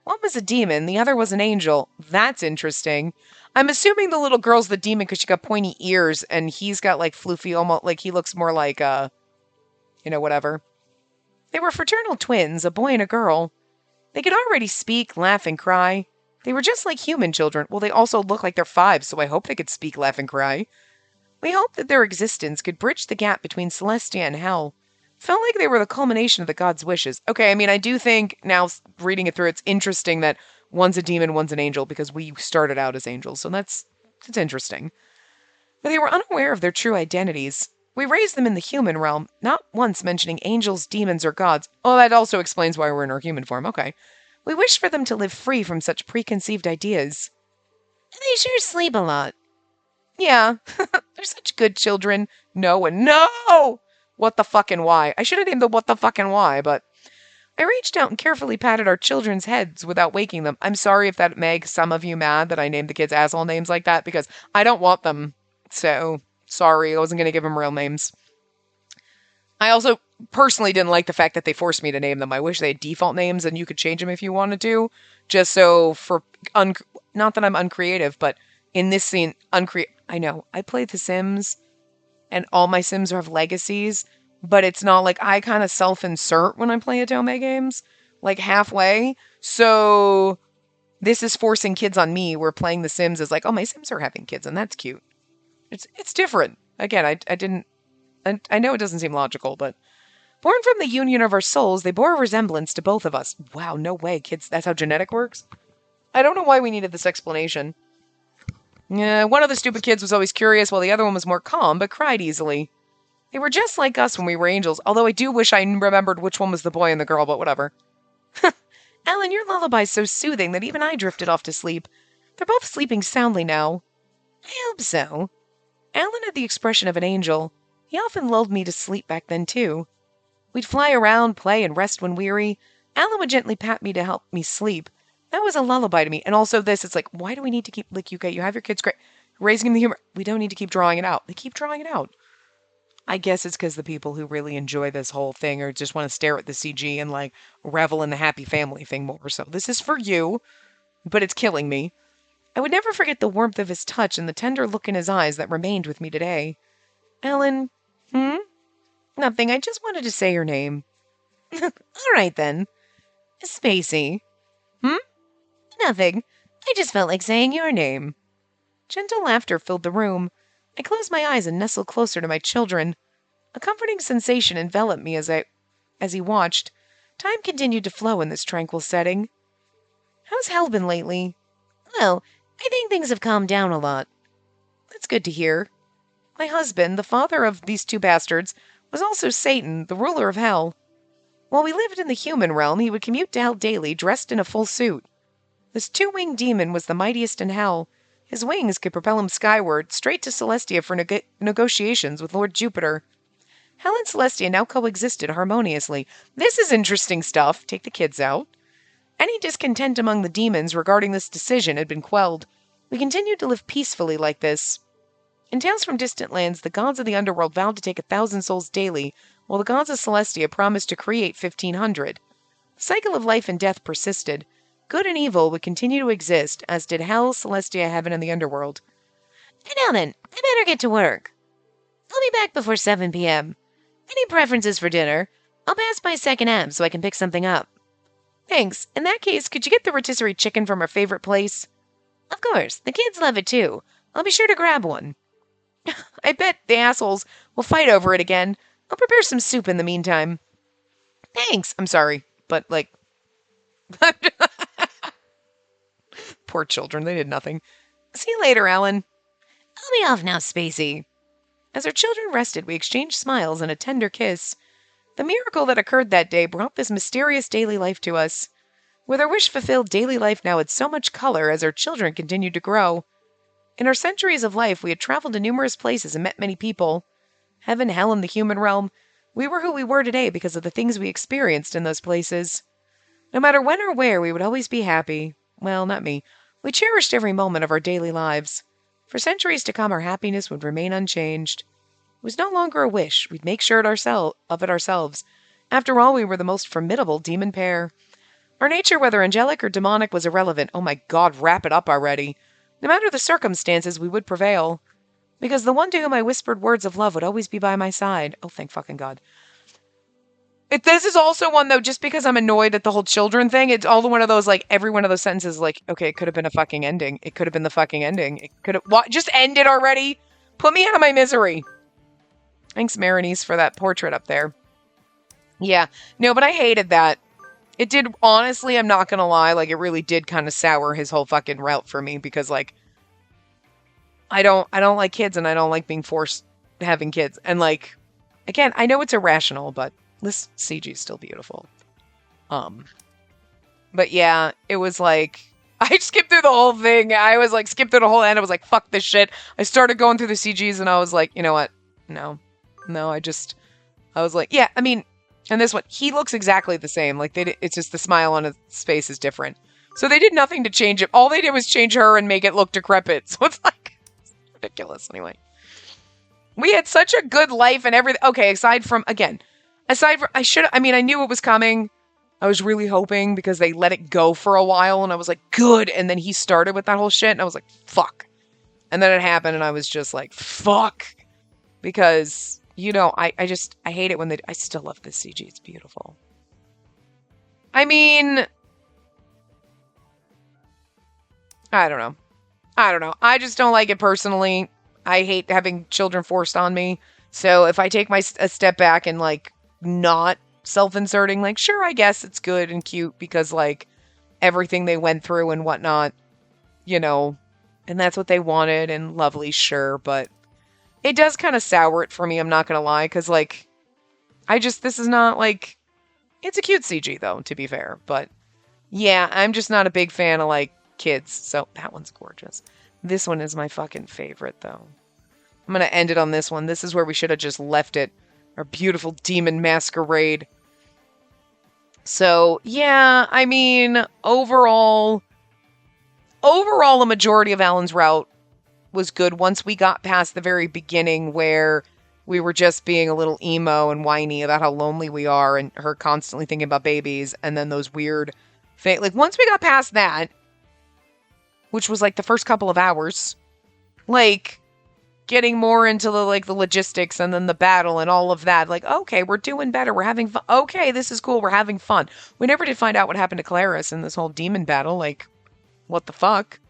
One was a demon, the other was an angel. That's interesting. I'm assuming the little girl's the demon because she got pointy ears, and he's got floofy, almost he looks more whatever. They were fraternal twins, a boy and a girl. They could already speak, laugh, and cry. They were just like human children. Well, they also look like they're 5, so I hope they could speak, laugh, and cry. We hoped that their existence could bridge the gap between Celestia and Hell. Felt like they were the culmination of the gods' wishes. Okay, I mean, I do think, now reading it through, it's interesting that one's a demon, one's an angel, because we started out as angels, so that's interesting. But they were unaware of their true identities. We raised them in the human realm, not once mentioning angels, demons, or gods. Oh, that also explains why we're in our human form. Okay. We wish for them to live free from such preconceived ideas. They sure sleep a lot. Yeah, they're such good children. No and no! What the fucking why? I should have named the what the fucking why, but I reached out and carefully patted our children's heads without waking them. I'm sorry if that makes some of you mad that I named the kids asshole names like that, because I don't want them. So, sorry, I wasn't going to give them real names. I also personally didn't like the fact that they forced me to name them. I wish they had default names and you could change them if you wanted to. Just so for, not that I'm uncreative, but in this scene, I know, I played The Sims and all my Sims have legacies, but it's not like I kind of self-insert when I play Atome games, like halfway. So this is forcing kids on me where playing The Sims is like, oh, my Sims are having kids and that's cute. It's different. Again, I know it doesn't seem logical, but born from the union of our souls, they bore a resemblance to both of us. Wow, no way, kids. That's how genetic works? I don't know why we needed this explanation. Yeah, one of the stupid kids was always curious, while the other one was more calm, but cried easily. They were just like us when we were angels, although I do wish I remembered which one was the boy and the girl, but whatever. Alan, your lullaby's so soothing that even I drifted off to sleep. They're both sleeping soundly now. I hope so. Alan had the expression of an angel. He often lulled me to sleep back then, too. We'd fly around, play, and rest when weary. Alan would gently pat me to help me sleep. That was a lullaby to me. And also this, it's like, why do we need to keep, like, you have your kids raising them the humor. We don't need to keep drawing it out. They keep drawing it out. I guess it's because the people who really enjoy this whole thing or just want to stare at the CG and, like, revel in the happy family thing more. So this is for you, but it's killing me. I would never forget the warmth of his touch and the tender look in his eyes that remained with me today. Alan, Nothing, I just wanted to say your name. All right, then. Spacey. Nothing. I just felt like saying your name. Gentle laughter filled the room. I closed my eyes and nestled closer to my children. A comforting sensation enveloped me as he watched. Time continued to flow in this tranquil setting. How's Hal been lately? Well, I think things have calmed down a lot. That's good to hear. My husband, the father of these two bastards, was also Satan, the ruler of hell. While we lived in the human realm, he would commute to hell daily, dressed in a full suit. This two-winged demon was the mightiest in hell. His wings could propel him skyward, straight to Celestia for negotiations with Lord Jupiter. Hell and Celestia now coexisted harmoniously. This is interesting stuff. Take the kids out. Any discontent among the demons regarding this decision had been quelled. We continued to live peacefully like this. In Tales from Distant Lands, the gods of the underworld vowed to take 1,000 souls daily, while the gods of Celestia promised to create 1,500. The cycle of life and death persisted. Good and evil would continue to exist, as did hell, Celestia, heaven, and the underworld. Now then, I better get to work. I'll be back before 7 p.m. Any preferences for dinner? I'll pass by Second Ave so I can pick something up. Thanks. In that case, could you get the rotisserie chicken from our favorite place? Of course. The kids love it too. I'll be sure to grab one. I bet the assholes will fight over it again. I'll prepare some soup in the meantime. Thanks. I'm sorry, but, like... Poor children, they did nothing. See you later, Alan. I'll be off now, Spacey. As our children rested, we exchanged smiles and a tender kiss. The miracle that occurred that day brought this mysterious daily life to us. With our wish fulfilled, daily life now had so much color as our children continued to grow. In our centuries of life, we had traveled to numerous places and met many people. Heaven, hell, and the human realm. We were who we were today because of the things we experienced in those places. No matter when or where, we would always be happy. Well, not me. We cherished every moment of our daily lives. For centuries to come, our happiness would remain unchanged. It was no longer a wish. We'd make sure of it ourselves. After all, we were the most formidable demon pair. Our nature, whether angelic or demonic, was irrelevant. Oh my God, wrap it up already. No matter the circumstances, we would prevail. Because the one to whom I whispered words of love would always be by my side. Oh, thank fucking God. This is also one, though, just because I'm annoyed at the whole children thing, it's all one of those, like, every one of those sentences, like, okay, it could have been a fucking ending. It could have been the fucking ending. It could have... What? Just end it already? Put me out of my misery. Thanks, Marinice, for that portrait up there. Yeah. No, but I hated that. It did, honestly, I'm not gonna lie, like, it really did kind of sour his whole fucking route for me, because, like, I don't like kids, and I don't like being forced having kids. And like, again, I know it's irrational, but this CG is still beautiful. But yeah, it was like, I skipped through the whole thing. I was like, skipped through the whole end. I was like, fuck this shit. I started going through the CGs and I was like, you know what? No, I was like, yeah, I mean, and this one, he looks exactly the same. Like, it's just the smile on his face is different. So they did nothing to change it. All they did was change her and make it look decrepit. So it's like, it's ridiculous. Anyway, we had such a good life and everything. Okay, aside from, I knew it was coming. I was really hoping because they let it go for a while and I was like, good. And then he started with that whole shit and I was like, fuck. And then it happened and I was just like, fuck. Because, you know, I hate it when I still love this CG. It's beautiful. I mean, I don't know. I just don't like it personally. I hate having children forced on me. So if I take a step back and like not self-inserting, like, sure, I guess it's good and cute because like everything they went through and whatnot, you know, and that's what they wanted and lovely, sure, but it does kind of sour it for me, I'm not gonna lie, because like this is not like, it's a cute CG though, to be fair, but yeah, I'm just not a big fan of like kids. So that one's gorgeous. This one is my fucking favorite though. I'm gonna end it on this one. This is where we should have just left it. Our beautiful demon masquerade. So yeah, I mean, overall, the majority of Alan's route was good once we got past the very beginning where we were just being a little emo and whiny about how lonely we are and her constantly thinking about babies and then those weird like once we got past that, which was like the first couple of hours, like getting more into the like the logistics and then the battle and all of that, like, okay, we're doing better, we're having fun, okay, this is cool, we're having fun. We never did find out what happened to Clarice in this whole demon battle. Like, what the fuck?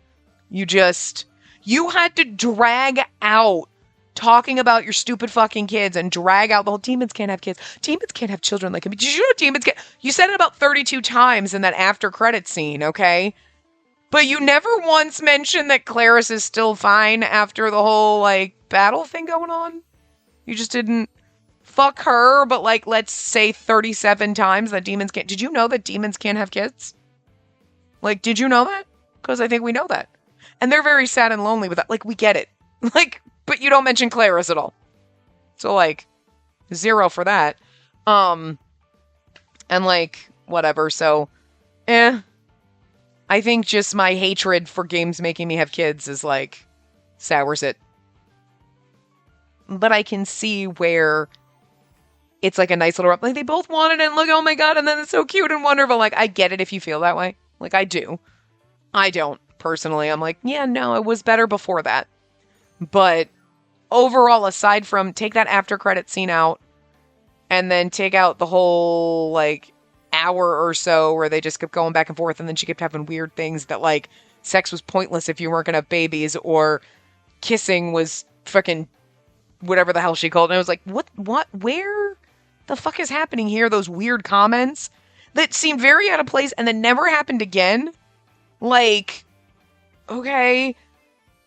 You had to drag out talking about your stupid fucking kids and drag out the whole demons can't have kids. Demons can't have children. Like, did you know demons can't? You said it about 32 times in that after credit scene, okay? But you never once mentioned that Clarice is still fine after the whole, like, battle thing going on. You just didn't fuck her, but, like, let's say 37 times that demons can't. Did you know that demons can't have kids? Like, did you know that? Because I think we know that. And they're very sad and lonely with that. Like, we get it. Like, but you don't mention Clarice at all. So, like, 0 for that. And, like, whatever. So, I think just my hatred for games making me have kids is, like, sours it. But I can see where it's, like, a nice little... Like, they both wanted it, and look, oh my god, and then it's so cute and wonderful. Like, I get it if you feel that way. Like, I do. I don't. Personally, I'm like, yeah, no, it was better before that. But overall, aside from take that after credit scene out and then take out the whole like hour or so where they just kept going back and forth and then she kept having weird things that like sex was pointless if you weren't gonna have babies or kissing was fucking whatever the hell she called it. And I was like, what, where the fuck is happening here? Those weird comments that seemed very out of place and then never happened again. Like, okay,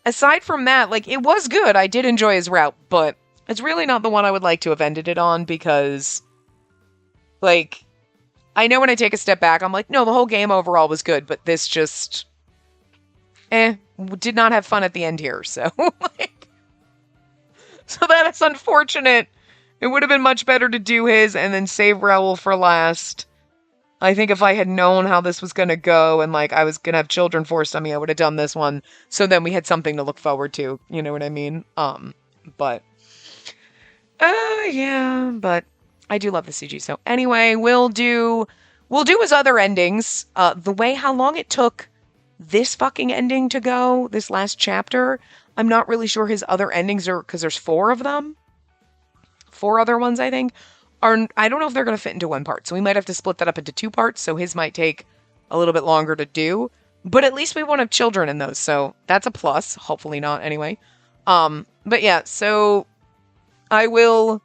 aside from that, like, it was good. I did enjoy his route, but it's really not the one I would like to have ended it on because, like, I know when I take a step back, I'm like, no, the whole game overall was good, but this just, did not have fun at the end here, so, like, so that is unfortunate. It would have been much better to do his and then save Raoul for last. I think if I had known how this was going to go and, like, I was going to have children forced on me, I would have done this one. So then we had something to look forward to. You know what I mean? But I do love the CG. So anyway, we'll do his other endings. How long it took this fucking ending to go, this last chapter, I'm not really sure his other endings are, because there's 4 of them. 4 other ones, I think. I don't know if they're going to fit into one part, so we might have to split that up into 2 parts, so his might take a little bit longer to do, but at least we won't have children in those, so that's a plus, hopefully not, anyway. But yeah, so I will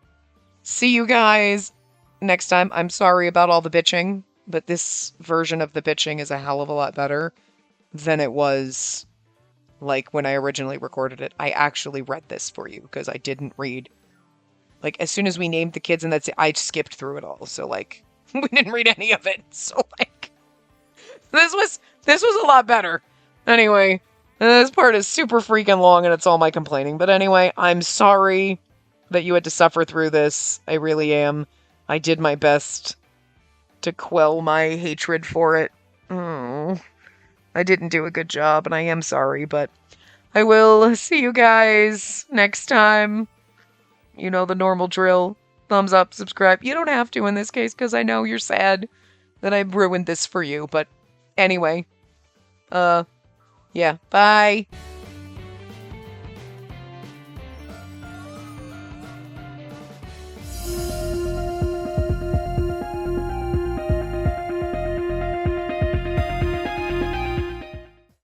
see you guys next time. I'm sorry about all the bitching, but this version of the bitching is a hell of a lot better than it was, like, when I originally recorded it. I actually read this for you, because I didn't read Like, as soon as we named the kids and that's it, I skipped through it all. So, like, we didn't read any of it. So, like, this was a lot better. Anyway, this part is super freaking long and it's all my complaining. But anyway, I'm sorry that you had to suffer through this. I really am. I did my best to quell my hatred for it. I didn't do a good job and I am sorry, but I will see you guys next time. You know the normal drill. Thumbs up, subscribe. You don't have to in this case because I know you're sad that I ruined this for you. But anyway, yeah, bye.